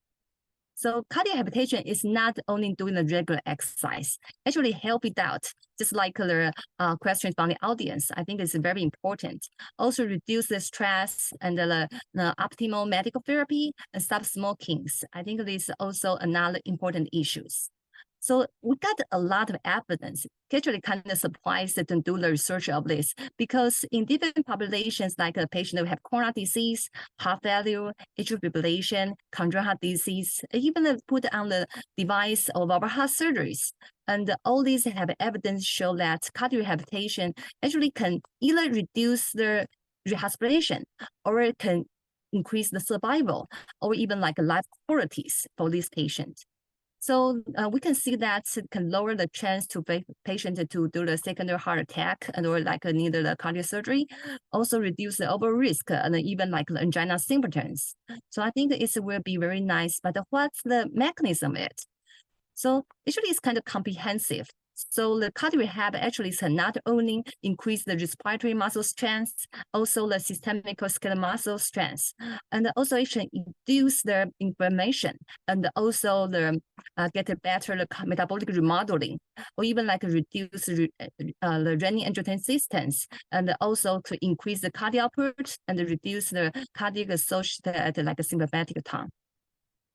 So cardio rehabilitation is not only doing the regular exercise, actually help it out, just like the questions from the audience. I think it's very important. Also reduce the stress and the optimal medical therapy and stop smoking. I think this is also another important issues. So we got a lot of evidence, actually kind of surprised to do the research of this, because in different populations, like a patient who have coronary disease, heart failure, atrial fibrillation, congenital heart disease, even put on the device of our heart surgeries. And all these have evidence show that cardio rehabilitation actually can either reduce the rehospitalization, or it can increase the survival, or even like life qualities for these patients. So we can see that it can lower the chance to patient to do the secondary heart attack and or like need the cardiac surgery, also reduce the overall risk and even like the angina symptoms. So I think it will be very nice, but what's the mechanism of it? So actually it's kind of comprehensive. So the cardio rehab actually can not only increase the respiratory muscle strength, also the systemic skeletal muscle strength, and also it can induce the inflammation, and also the get a better metabolic remodeling, or even like reduce the renin-angiotensin resistance, and also to increase the cardiac output and reduce the cardiac associated like a sympathetic tone.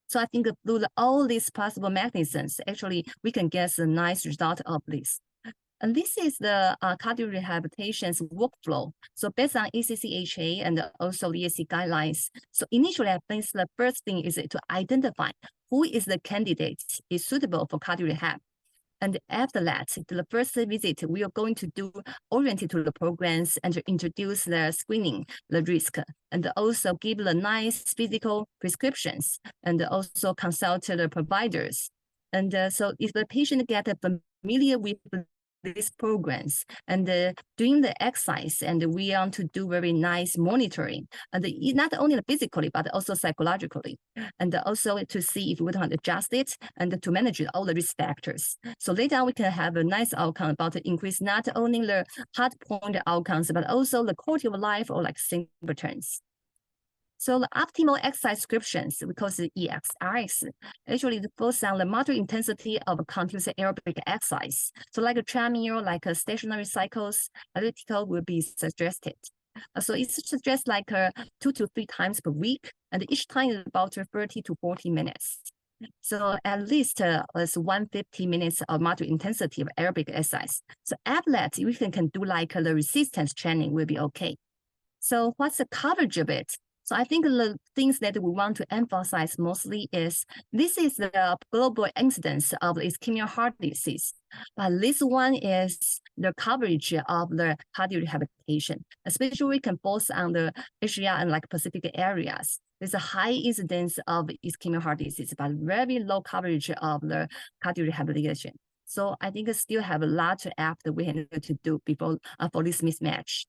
So I think through all these possible mechanisms, actually, we can get a nice result of this. And this is the cardio rehabilitation's workflow. So based on ACC/AHA and also the ESC guidelines. So initially, I think the first thing is to identify who is the candidate is suitable for cardio rehab. And after that, the first visit, we are going to do oriented to the programs and to introduce the screening, the risk, and also give the nice physical prescriptions, and also consult the providers. And so if the patient get familiar with these programs and doing the exercise, and we want to do very nice monitoring, and not only physically but also psychologically, and also to see if we want to adjust it and to manage all the risk factors. So later on we can have a nice outcome about the increase not only the heart point outcomes but also the quality of life or like symptoms. So the optimal exercise descriptions, we call it EXRX, actually it goes on the moderate intensity of continuous aerobic exercise. So like a treadmill, like a stationary cycles, elliptical will be suggested. So it suggests like 2 to 3 times per week, and each time is about 30 to 40 minutes. So at least is 150 minutes of moderate intensity of aerobic exercise. So athletes, we can do like the resistance training will be okay. So what's the coverage of it? So I think the things that we want to emphasize mostly is this is the global incidence of ischemic heart disease. But this one is the coverage of the cardio rehabilitation, especially we can focus on the Asia and like Pacific areas. There's a high incidence of ischemic heart disease, but very low coverage of the cardio rehabilitation. So I think we still have a lot of effort that we need to do before for this mismatch.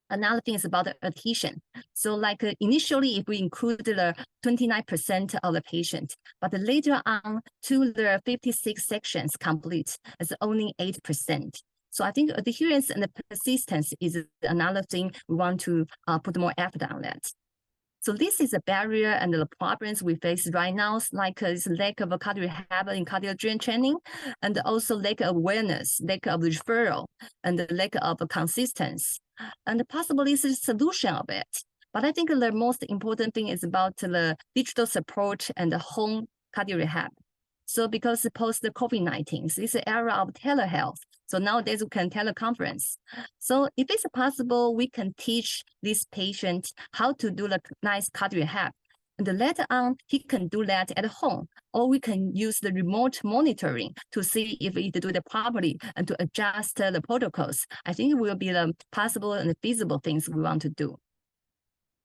Another thing is about the adhesion. So like initially, if we include the 29% of the patient, but later on to the 56 sections complete, it's only 8%. So I think adherence and the persistence is another thing we want to put more effort on that. So this is a barrier and the problems we face right now, like this lack of cardio rehab in cardiology training, and also lack of awareness, lack of referral, and the lack of consistency. And possibly this is the solution of it. But I think the most important thing is about the digital support and the home cardio rehab. So because post the COVID-19, so it's an era of telehealth. So nowadays we can teleconference. So if it's possible, we can teach this patient how to do the nice cardio rehab. And later on, he can do that at home, or we can use the remote monitoring to see if he do it properly and to adjust the protocols. I think it will be the possible and feasible things we want to do.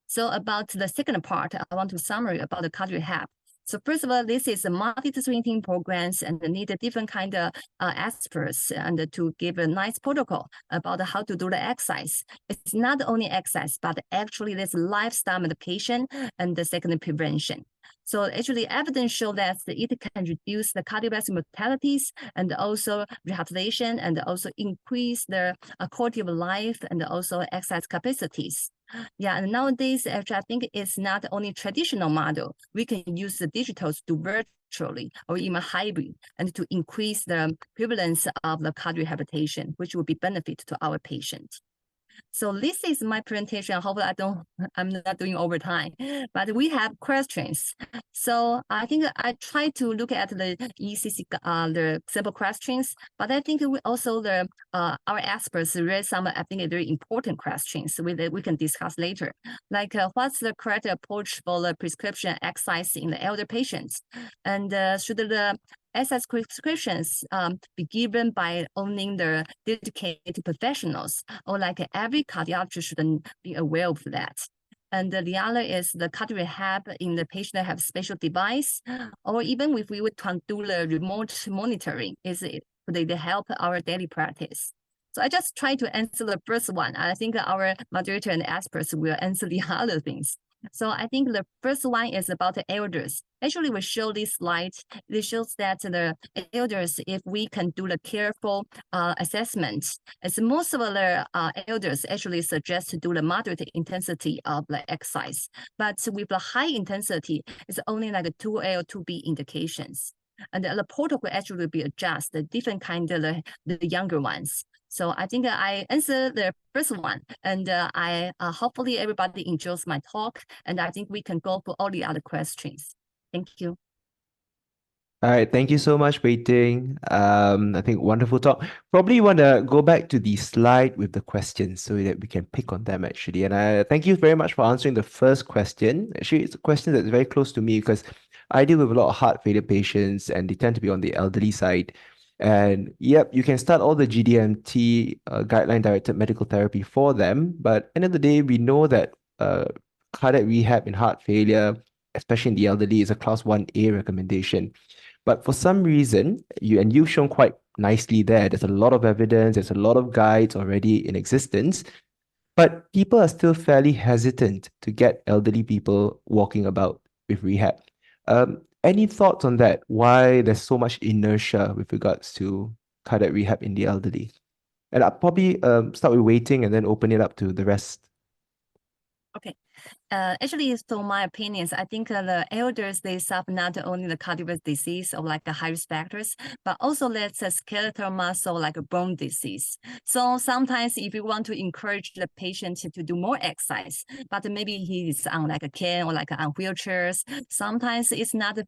So about the second part, I want to summary about the cardio rehab. So first of all, this is a multidisciplinary programs and need a different kind of experts and to give a nice protocol about how to do the exercise. It's not only exercise, but actually there's lifestyle modification and the second prevention. So actually evidence show that it can reduce the cardiovascular mortalities and also rehabilitation and also increase the quality of life and also exercise capacities. Yeah, and nowadays, actually, I think it's not only traditional model. We can use the digital to do virtually or even hybrid and to increase the prevalence of the cardio rehabilitation, which will be benefit to our patient. So this is my presentation. Hopefully I'm not doing overtime, but we have questions. So I think I try to look at the EECC, the simple questions, but I think we also our experts raise some, I think, very important questions we can discuss later. Like what's the correct approach for the prescription exercise in the elder patients? And should the exercise prescriptions be given by owning the dedicated professionals, or like every cardiologist should be aware of that. And the other is the cardio rehab in the patient that have special device, or even if we would do the remote monitoring, would they help our daily practice? So I just try to answer the first one. I think our moderator and experts will answer the other things. So I think the first one is about the elders. Actually, we show this slide. It shows that the elders, if we can do the careful assessment, as most of the elders actually suggest to do the moderate intensity of the exercise. But with the high intensity, it's only like 2A or 2B indications. And the protocol actually will be adjusted, different kind of the younger ones. So I think I answered the first one, and I hopefully everybody enjoys my talk, and I think we can go for all the other questions. Thank you. All right, thank you so much, Wei-Ting. I think wonderful talk. Probably want to go back to the slide with the questions so that we can pick on them actually. And I thank you very much for answering the first question. Actually, it's a question that's very close to me because I deal with a lot of heart failure patients and they tend to be on the elderly side. And yep, you can start all the GDMT guideline-directed medical therapy for them. But end of the day, we know that cardiac rehab in heart failure, especially in the elderly, is a class 1A recommendation. But for some reason, you've shown quite nicely there's a lot of evidence, there's a lot of guides already in existence, but people are still fairly hesitant to get elderly people walking about with rehab. Any thoughts on that? Why there's so much inertia with regards to cardiac rehab in the elderly? And I'll probably start with Wei-Ting and then open it up to the rest. Okay. Actually, so my opinions, I think the elders, they suffer not only the cardiovascular disease or like the high risk factors, but also let's say skeletal muscle, like a bone disease. So sometimes if you want to encourage the patient to do more exercise, but maybe he's on like a cane or like on wheelchairs, sometimes it's not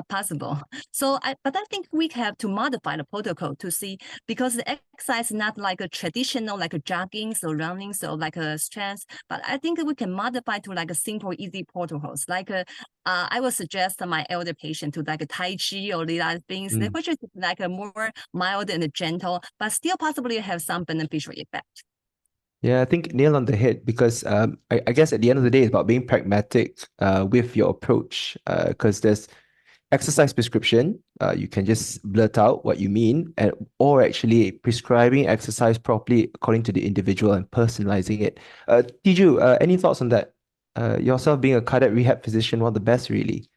possible. But I think we have to modify the protocol to see, because the exercise is not like a traditional, like a jogging, so running, so like a strength, but I think we can modify to like a simple, easy protocols. Like I would suggest my elder patient to like a Tai Chi or the other things, which is like a more mild and gentle, but still possibly have some beneficial effect. Yeah, I think nail on the head, because I guess at the end of the day, it's about being pragmatic with your approach, because there's exercise prescription. You can just blurt out what you mean, or actually prescribing exercise properly according to the individual and personalizing it. Tee Joo, any thoughts on that? Yourself being a cardiac rehab physician, one of the best, really.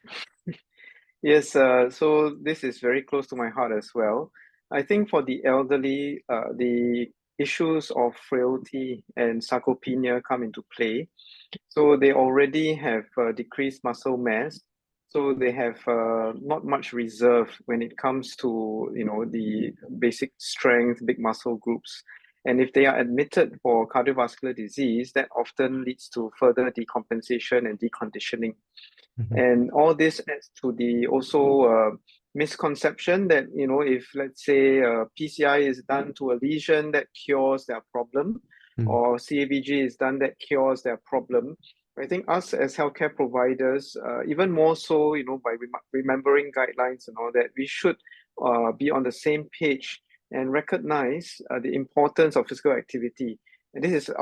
Yes, so this is very close to my heart as well. I think for the elderly, the issues of frailty and sarcopenia come into play. So they already have decreased muscle mass. So they have not much reserve when it comes to, the basic strength, big muscle groups. And if they are admitted for cardiovascular disease, that often leads to further decompensation and deconditioning. And all this adds to the also misconception that, if let's say PCI is done to a lesion, that cures their problem, or CABG is done, that cures their problem. I think us as healthcare providers, even more so, by remembering guidelines and all that, we should be on the same page and recognize the importance of physical activity. And this is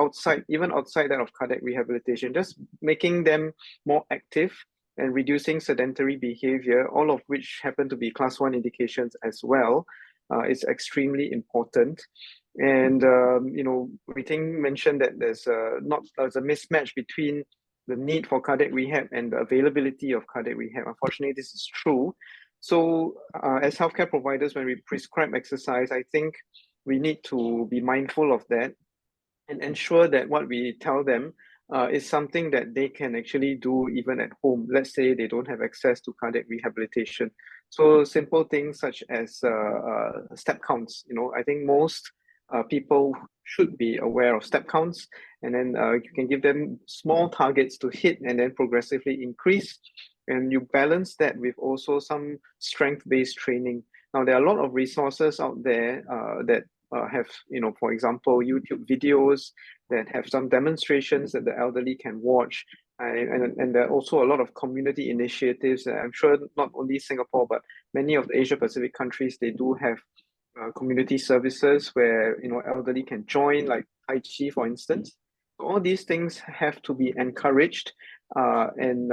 even outside that of cardiac rehabilitation, just making them more active and reducing sedentary behavior, all of which happen to be class 1 indications as well, is extremely important. And, Wei-Ting mentioned that there's a mismatch between the need for cardiac rehab and the availability of cardiac rehab. Unfortunately, this is true. So as healthcare providers, when we prescribe exercise, I think we need to be mindful of that and ensure that what we tell them is something that they can actually do even at home. Let's say they don't have access to cardiac rehabilitation. So simple things such as step counts. I think most people should be aware of step counts, and then you can give them small targets to hit and then progressively increase. And you balance that with also some strength-based training. Now, there are a lot of resources out there that have, for example, YouTube videos that have some demonstrations that the elderly can watch. And there are also a lot of community initiatives. I'm sure not only Singapore, but many of the Asia Pacific countries, they do have community services where, elderly can join, like Tai Chi, for instance. All these things have to be encouraged, in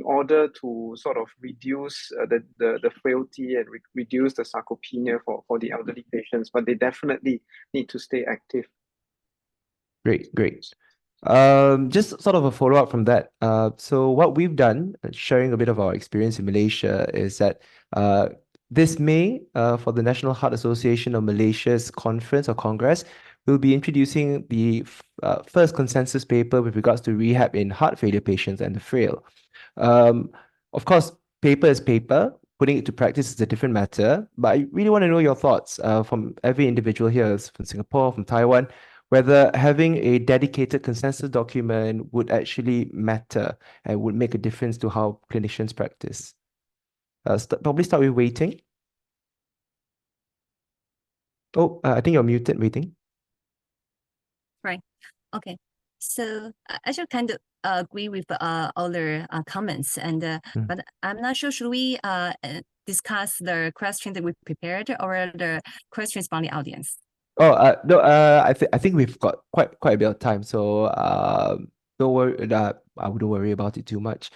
order to sort of reduce the frailty and reduce the sarcopenia for the elderly patients. But they definitely need to stay active. Great. Just sort of a follow-up from that. So what we've done, sharing a bit of our experience in Malaysia, is that this May, for the National Heart Association of Malaysia's conference or congress, we'll be introducing the first consensus paper with regards to rehab in heart failure patients and the frail. Of course, paper is paper. Putting it to practice is a different matter. But I really want to know your thoughts from every individual here, from Singapore, from Taiwan, whether having a dedicated consensus document would actually matter and would make a difference to how clinicians practice. Probably start with Wei-Ting. Oh, I think you're muted, Wei-Ting. Right. Okay. So I should kind of agree with other comments, and but I'm not sure, should we discuss the questions that we prepared or the questions from the audience? Oh, no, I think we've got quite a bit of time, so don't worry. I wouldn't worry about it too much.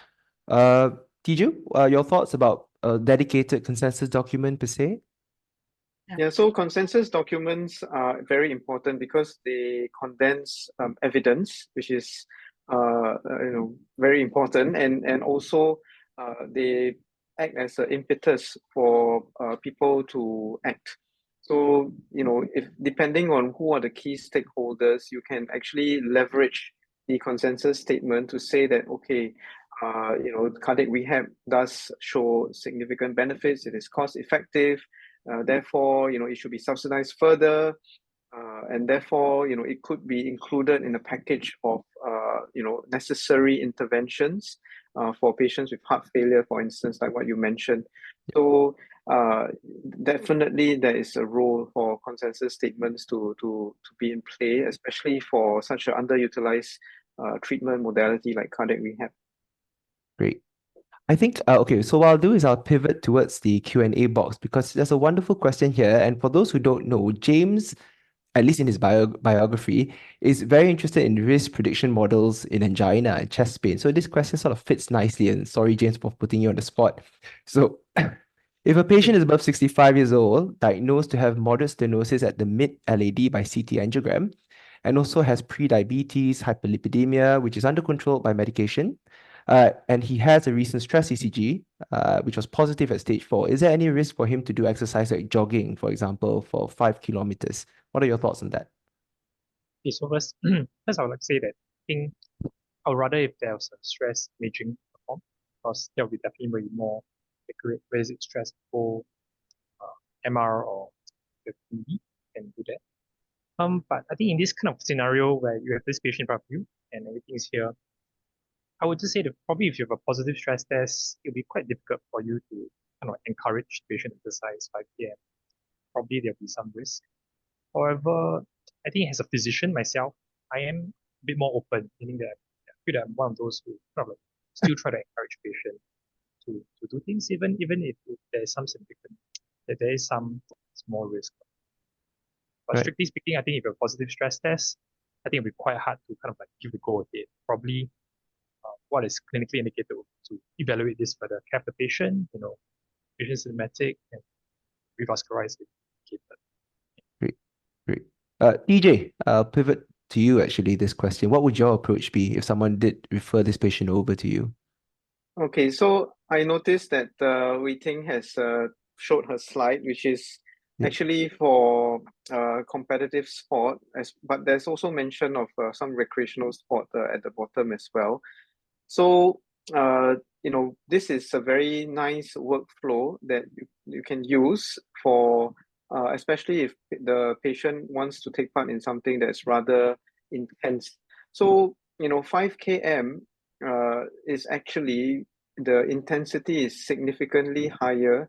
Tee Joo, your thoughts about a dedicated consensus document per se? Yeah, so consensus documents are very important because they condense evidence, which is very important, and also they act as an impetus for people to act. So, if depending on who are the key stakeholders, you can actually leverage the consensus statement to say that, okay, cardiac rehab does show significant benefits. It is cost effective. Therefore, it should be subsidized further. And therefore, it could be included in a package of, necessary interventions for patients with heart failure, for instance, like what you mentioned. So definitely there is a role for consensus statements to be in play, especially for such an underutilized treatment modality like cardiac rehab. Great. I think, okay, so what I'll do is I'll pivot towards the Q&A box because there's a wonderful question here. And for those who don't know, James, at least in his biography, is very interested in risk prediction models in angina and chest pain. So this question sort of fits nicely. And sorry, James, for putting you on the spot. So if a patient is above 65 years old, diagnosed to have moderate stenosis at the mid-LAD by CT angiogram, and also has prediabetes, hyperlipidemia, which is under control by medication, and he has a recent stress ECG, which was positive at stage 4. Is there any risk for him to do exercise like jogging, for example, for 5 kilometers? What are your thoughts on that? Okay, so first I would like to say that I think I would rather if there was a stress imaging performed, because that would be definitely more accurate, whether is it stress for MR or the PE can do that. But I think in this kind of scenario where you have this patient in front of you and everything is here, I would just say that probably if you have a positive stress test, it'll be quite difficult for you to kind of encourage the patient to exercise 5 p.m. Probably there'll be some risk. However, I think as a physician myself, I am a bit more open, meaning that I feel that I'm one of those who kind of like still try to encourage patient to do things, even if there's some significant, that there is some small risk. But Right. strictly speaking, I think if you have a positive stress test, I think it'll be quite hard to kind of like give the go ahead. Probably what is clinically indicated to evaluate this further, have the patient, patient symptomatic and revascularized indicated. Great. TJ, I'll pivot to you actually this question. What would your approach be if someone did refer this patient over to you? Okay, so I noticed that Wei-Ting has showed her slide, which is actually for competitive sport, but there's also mention of some recreational sport at the bottom as well. So, this is a very nice workflow that you can use for, especially if the patient wants to take part in something that's rather intense. So, 5 km is actually, the intensity is significantly higher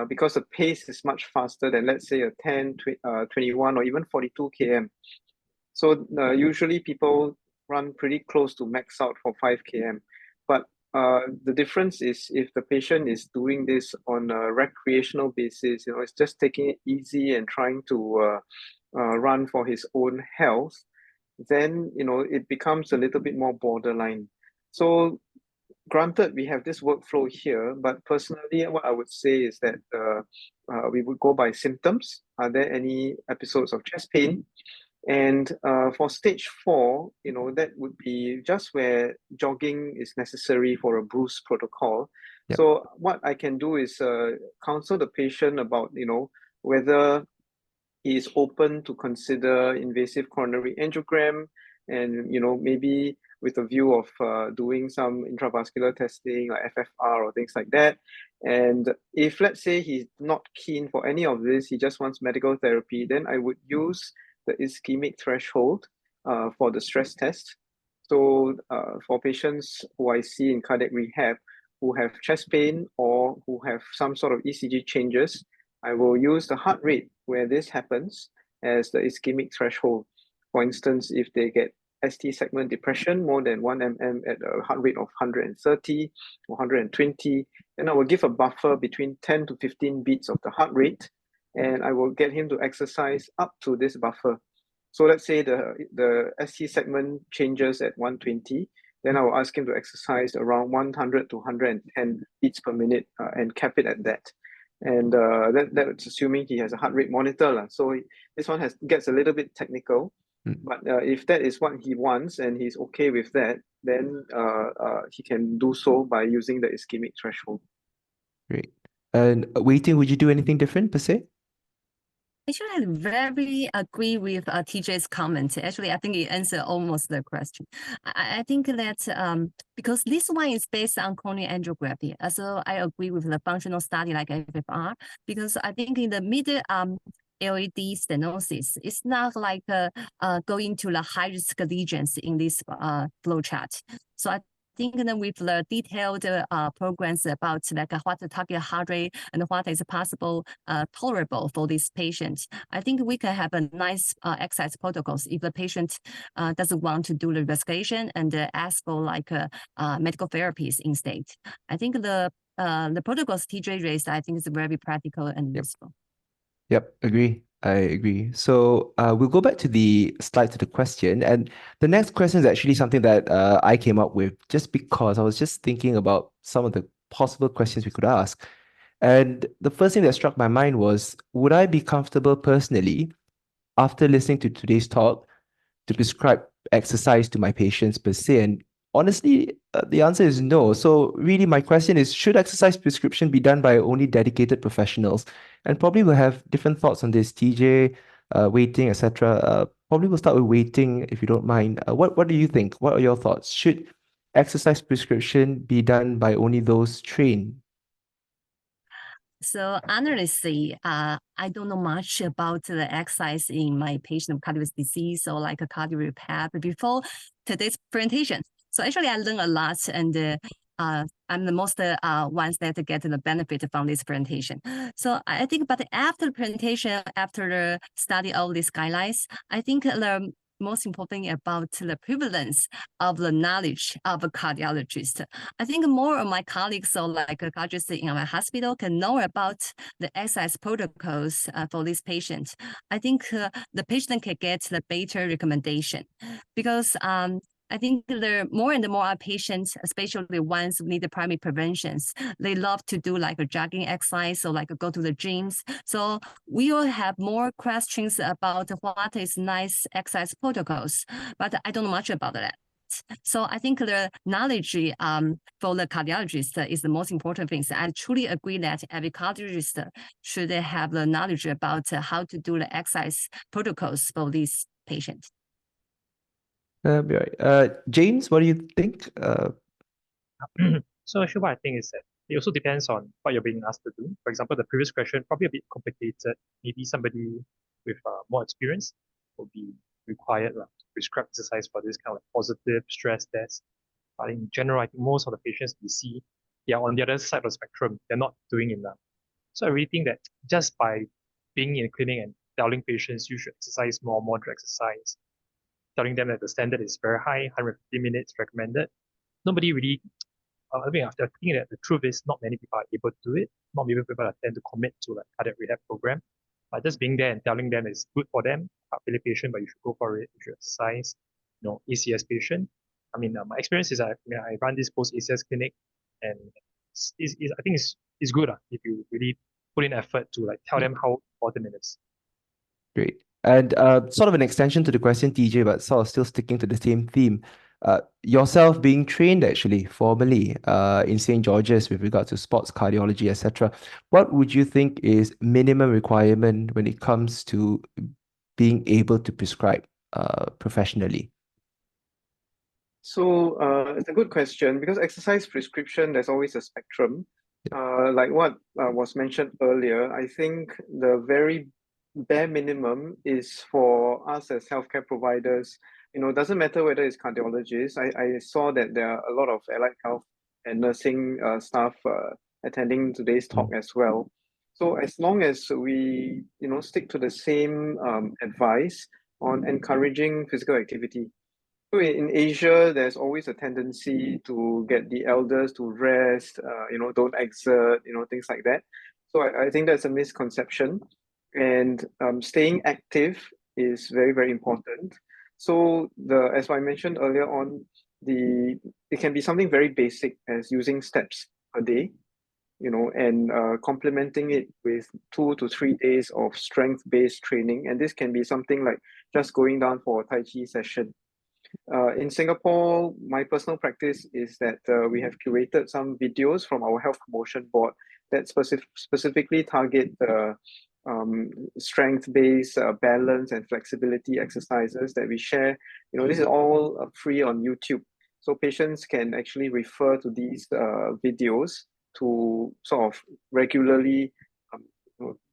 because the pace is much faster than, let's say, a 10, 21 or even 42 km. So usually people run pretty close to max out for 5 km. But the difference is if the patient is doing this on a recreational basis, it's just taking it easy and trying to run for his own health, then, it becomes a little bit more borderline. So granted, we have this workflow here, but personally, what I would say is that we would go by symptoms. Are there any episodes of chest pain? And for stage 4, that would be just where jogging is necessary for a bruise protocol. Yep. So what I can do is counsel the patient about, whether he is open to consider invasive coronary angiogram and, maybe with a view of doing some intravascular testing like FFR or things like that. And if, let's say, he's not keen for any of this, he just wants medical therapy, then I would use the ischemic threshold for the stress test. So for patients who I see in cardiac rehab who have chest pain or who have some sort of ECG changes, I will use the heart rate where this happens as the ischemic threshold. For instance, if they get ST segment depression more than 1 mm at a heart rate of 130 or 120, then I will give a buffer between 10 to 15 beats of the heart rate, and I will get him to exercise up to this buffer. So let's say the ST segment changes at 120, then I will ask him to exercise around 100 to 110 beats per minute and cap it at that. And that's assuming he has a heart rate monitor. So this one gets a little bit technical, but if that is what he wants and he's okay with that, then he can do so by using the ischemic threshold. Great. And Wei-Ting, would you do anything different per se? Actually, I very agree with TJ's comment. Actually, I think it answered almost the question. I think that because this one is based on corneal angiography, so I agree with the functional study like FFR, because I think in the middle LED stenosis, it's not like going to the high risk lesions in this flow chart. So I think that with the detailed programs about like what the target heart rate and what is possible tolerable for this patient, I think we can have a nice exercise protocols if the patient doesn't want to do the investigation and ask for like medical therapies instead. I think the protocols TJ raised, I think is very practical and useful. Yep, agree. I agree. So we'll go back to the slide to the question. And the next question is actually something that I came up with just because I was just thinking about some of the possible questions we could ask. And the first thing that struck my mind was, would I be comfortable personally, after listening to today's talk, to prescribe exercise to my patients per se? And honestly, the answer is no. So really, my question is, should exercise prescription be done by only dedicated professionals? And probably we'll have different thoughts on this, TJ, Wei-Ting, etc. Probably we'll start with Wei-Ting, if you don't mind. What do you think? What are your thoughts? Should exercise prescription be done by only those trained? So honestly, I don't know much about the exercise in my patient with cardiovascular disease or like a cardio rehab before today's presentation. So actually, I learned a lot, and I'm the most ones that get the benefit from this presentation. So I think, but after the presentation, after the study of these guidelines, I think the most important thing about the prevalence of the knowledge of a cardiologist. I think more of my colleagues or like a cardiologist in our hospital can know about the exercise protocols for this patient. I think the patient can get the better recommendation because I think there more and more patients, especially ones who need the primary preventions, they love to do like a jogging exercise or like go to the gyms. So we will have more questions about what is nice exercise protocols, but I don't know much about that. So I think the knowledge for the cardiologist is the most important thing. So I truly agree that every cardiologist should have the knowledge about how to do the exercise protocols for these patients. James, what do you think? So actually what I think is that it also depends on what you're being asked to do. For example, the previous question, probably a bit complicated. Maybe somebody with more experience will be required to prescribe exercise for this kind of positive stress test. But in general, I think most of the patients we see, they are on the other side of the spectrum. They're not doing enough. So I really think that just by being in a clinic and telling patients you should exercise more, moderate exercise, telling them that the standard is very high, 150 minutes recommended, nobody really I mean, after thinking that the truth is not many people are able to do it. Not many people are tend to commit to like cardiac rehab program. But just being there and telling them it's good for them, heart failure patient, but you should go for it, you should exercise, ACS patient. I mean, my experience is I run this post-ACS clinic, and I think it's good if you really put in effort to like tell them how important it is. Great. And sort of an extension to the question, TJ, but sort of still sticking to the same theme. Yourself being trained actually formally in St. George's with regard to sports cardiology, etc. What would you think is minimum requirement when it comes to being able to prescribe professionally? So it's a good question because exercise prescription, there's always a spectrum. Like what was mentioned earlier, I think the very bare minimum is for us as healthcare providers. Doesn't matter whether it's cardiologists. I saw that there are a lot of allied health and nursing staff attending today's talk as well. So as long as we, stick to the same advice on encouraging physical activity. So in Asia, there's always a tendency to get the elders to rest, don't exert, things like that. So I think that's a misconception. And staying active is very, very important. So as I mentioned earlier on, it can be something very basic as using steps a day, and complementing it with 2 to 3 days of strength-based training. And this can be something like just going down for a Tai Chi session. In Singapore, my personal practice is that we have curated some videos from our health promotion board that specifically target strength-based balance and flexibility exercises that we share. This is all free on YouTube. So patients can actually refer to these videos to sort of regularly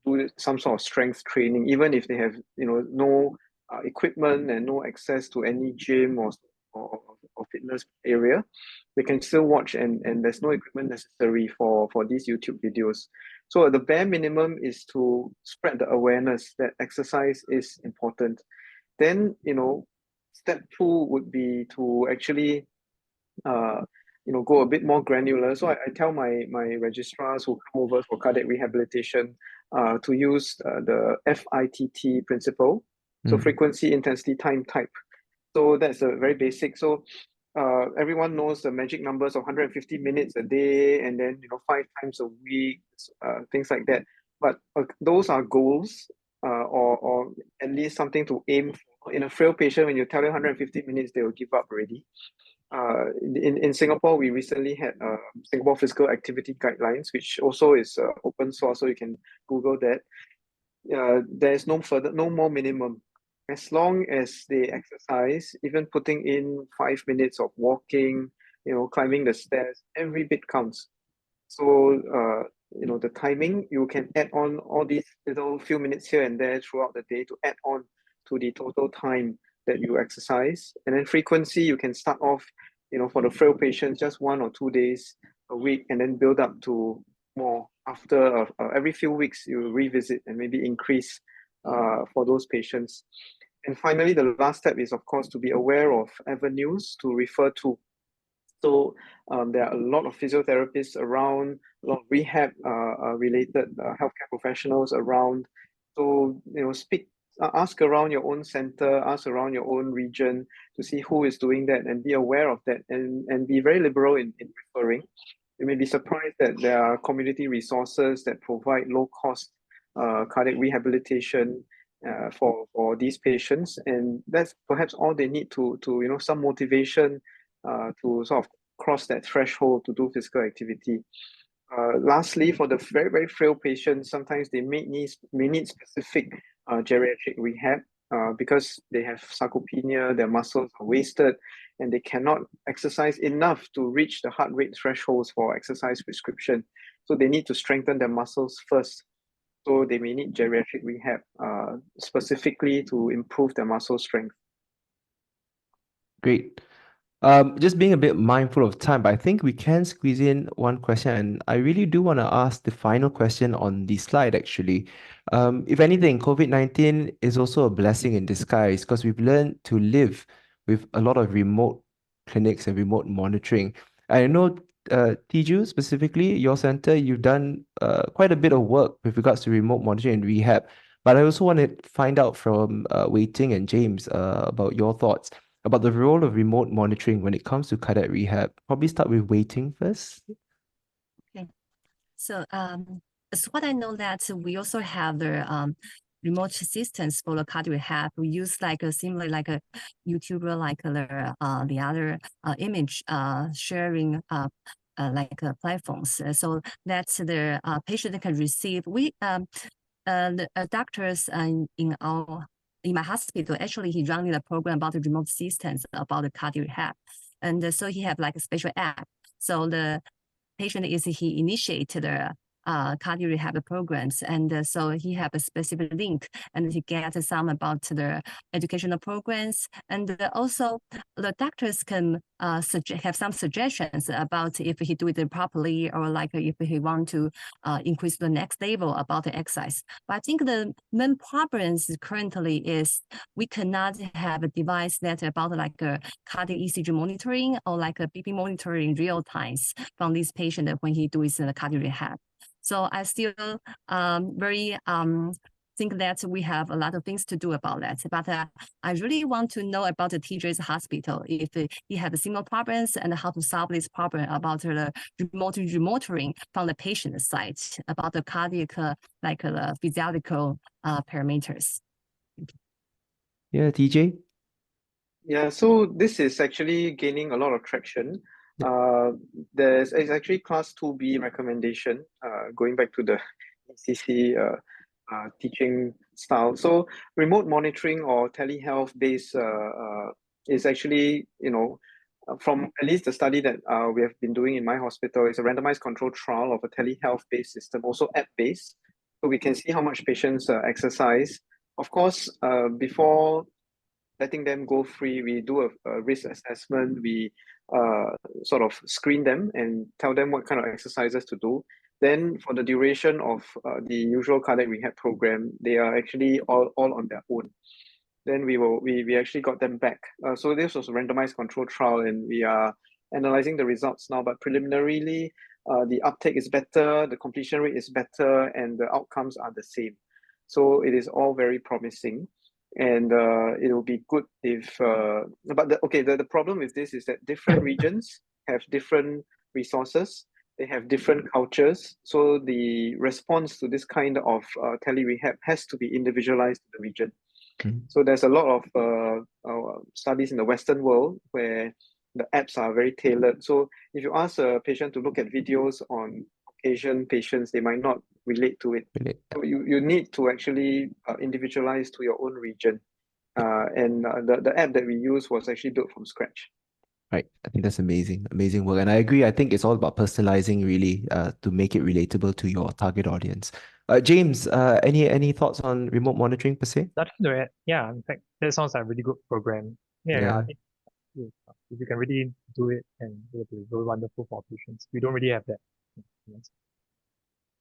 do some sort of strength training, even if they have no equipment and no access to any gym or fitness area. They can still watch, and there's no equipment necessary for these YouTube videos. So the bare minimum is to spread the awareness that exercise is important. Then step 2 would be to actually go a bit more granular. So I tell my registrars who come over for cardiac rehabilitation to use the FITT principle. So frequency, intensity, time, type. So that's a very basic. So everyone knows the magic numbers of 150 minutes a day, and then 5 times a week, things like that. But those are goals, or at least something to aim for. In a frail patient, when you tell them 150 minutes, they will give up already. In Singapore, we recently had Singapore Physical Activity Guidelines, which also is open source, so you can Google that. There's no more minimum. As long as they exercise, even putting in 5 minutes of walking, climbing the stairs, every bit counts. So, the timing, you can add on all these little few minutes here and there throughout the day to add on to the total time that you exercise. And then frequency, you can start off, for the frail patients, just 1 or 2 days a week, and then build up to more. After every few weeks, you revisit and maybe increase for those patients. And finally, the last step is, of course, to be aware of avenues to refer to. So there are a lot of physiotherapists around, a lot of rehab related healthcare professionals around. So ask around your own center, ask around your own region to see who is doing that, and be aware of that, and be very liberal in referring. You may be surprised that there are community resources that provide low cost cardiac rehabilitation for these patients, and that's perhaps all they need to some motivation to sort of cross that threshold to do physical activity. Lastly, for the very, very frail patients, sometimes they may need specific geriatric rehab because they have sarcopenia, their muscles are wasted, and they cannot exercise enough to reach the heart rate thresholds for exercise prescription. So they need to strengthen their muscles first. So they may need geriatric rehab specifically to improve their muscle strength. Great. Just being a bit mindful of time, but I think we can squeeze in one question, and I really do want to ask the final question on the slide, actually. If anything, COVID-19 is also a blessing in disguise because we've learned to live with a lot of remote clinics and remote monitoring. I know, Tee Joo, specifically, your center, you've done quite a bit of work with regards to remote monitoring and rehab, but I also want to find out from Wei-Ting and James about your thoughts about the role of remote monitoring when it comes to cardiac rehab. Probably start with Wei-Ting first. Okay. So as what I know that we also have the remote assistance for the cardiac rehab. We use similar like a YouTuber, like the other image sharing platforms. So that's the patient can receive. The doctors in my hospital, actually, he running a program about the remote assistance about the cardiac rehab. And so he have like a special app. So the patient he initiated the cardiac rehab programs. And so he have a specific link and he get some about the educational programs. And also the doctors can have some suggestions about if he do it properly, or like if he want to increase the next level about the exercise. But I think the main problems currently is we cannot have a device that about like a cardiac ECG monitoring or like a BP monitoring real times from this patient when he does the cardiac rehab. So I still very think that we have a lot of things to do about that. But I really want to know about the TJ's hospital, if he had similar problems and how to solve this problem about the remote monitoring from the patient side, about the cardiac, like the physiological parameters. Yeah, TJ? Yeah, so this is actually gaining a lot of traction. It's actually class 2B recommendation, going back to the ECC teaching style. So remote monitoring or telehealth based is actually, from at least the study that we have been doing in my hospital, is a randomized controlled trial of a telehealth based system, also app based. So we can see how much patients exercise. Of course, before letting them go free, we do a risk assessment. We sort of screen them and tell them what kind of exercises to do. Then for the duration of the usual cardiac rehab program, they are actually all on their own. Then we actually got them back. So this was a randomized controlled trial, and we are analyzing the results now. But preliminarily, the uptake is better, the completion rate is better, and the outcomes are the same. So it is all very promising, and it will be good if. The problem with this is that different regions have different resources. They have different cultures, so the response to this kind of tele-rehab has to be individualized to the region. So there's a lot of studies in the Western world where the apps are very tailored. So if you ask a patient to look at videos on Asian patients, they might not relate to it. So you need to actually individualize to your own region. And the app that we use was actually built from scratch. Right. I think that's amazing work. And I agree. I think it's all about personalizing really to make it relatable to your target audience. James, any thoughts on remote monitoring per se? Yeah, in fact, that sounds like a really good program. Yeah. I think if you can really do it, and it will be very wonderful for patients. We don't really have that.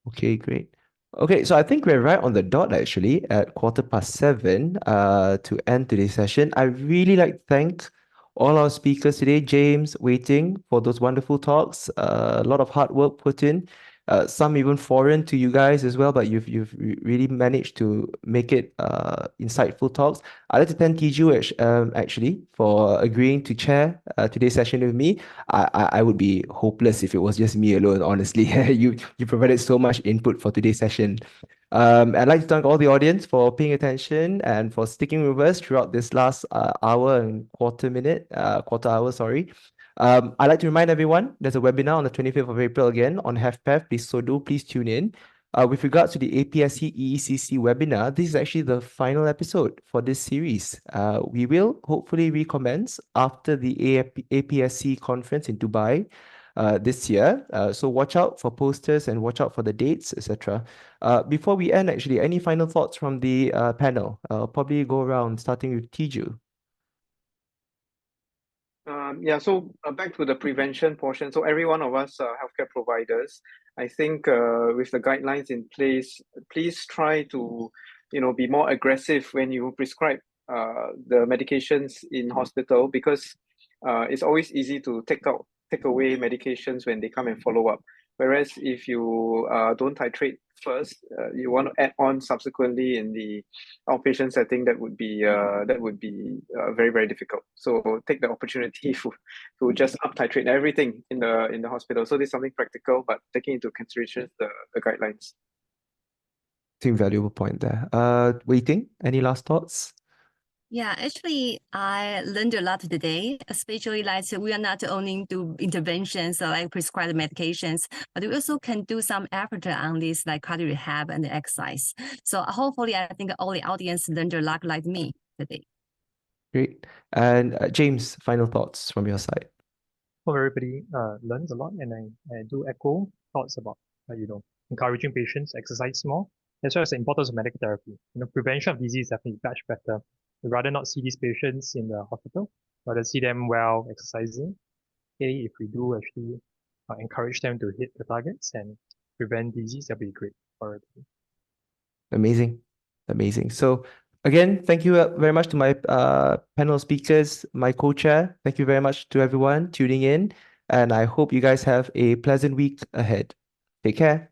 Okay, great. Okay, so I think we're right on the dot actually at 7:15 to end today's session. I really like to thank all our speakers today, James, Wei-Ting, for those wonderful talks. A lot of hard work put in. Some even foreign to you guys as well, but you've really managed to make it insightful talks. I'd like to thank Tee Joo actually for agreeing to chair today's session with me. I would be hopeless if it was just me alone, honestly. You provided so much input for today's session. I'd like to thank all the audience for paying attention and for sticking with us throughout this last hour and quarter hour, sorry. I'd like to remind everyone, there's a webinar on the 25th of April again on HFpEF. Please tune in. With regards to the APSC-EECC webinar, this is actually the final episode for this series. We will hopefully recommence after the APSC conference in Dubai this year. So watch out for posters and watch out for the dates, etc. Before we end, actually, any final thoughts from the panel? I'll probably go around starting with Tee Joo. So back to the prevention portion. So every one of us healthcare providers, I think with the guidelines in place, please try to be more aggressive when you prescribe the medications in hospital, because it's always easy to take away medications when they come and follow up. Whereas if you don't titrate first, you want to add on subsequently in the outpatient setting, that would be very, very difficult. So take the opportunity to just up titrate everything in the hospital. So this is something practical, but taking into consideration the guidelines. I think valuable point there. Wei-Ting, any last thoughts? Yeah, actually, I learned a lot today, especially like we are not only do interventions like prescribe medications, but we also can do some effort on this like cardio rehab and exercise. So hopefully, I think all the audience learned a lot like me today. Great. And James, final thoughts from your side? Well, everybody learns a lot, and I do echo thoughts about encouraging patients exercise more, as well as the importance of medical therapy. Prevention of disease is definitely much better. We'd rather not see these patients in the hospital, rather see them well exercising. If we do actually encourage them to hit the targets and prevent disease, that'd be great for everybody. Amazing. So again, thank you very much to my panel speakers, my co-chair. Thank you very much to everyone tuning in, and I hope you guys have a pleasant week ahead. Take care.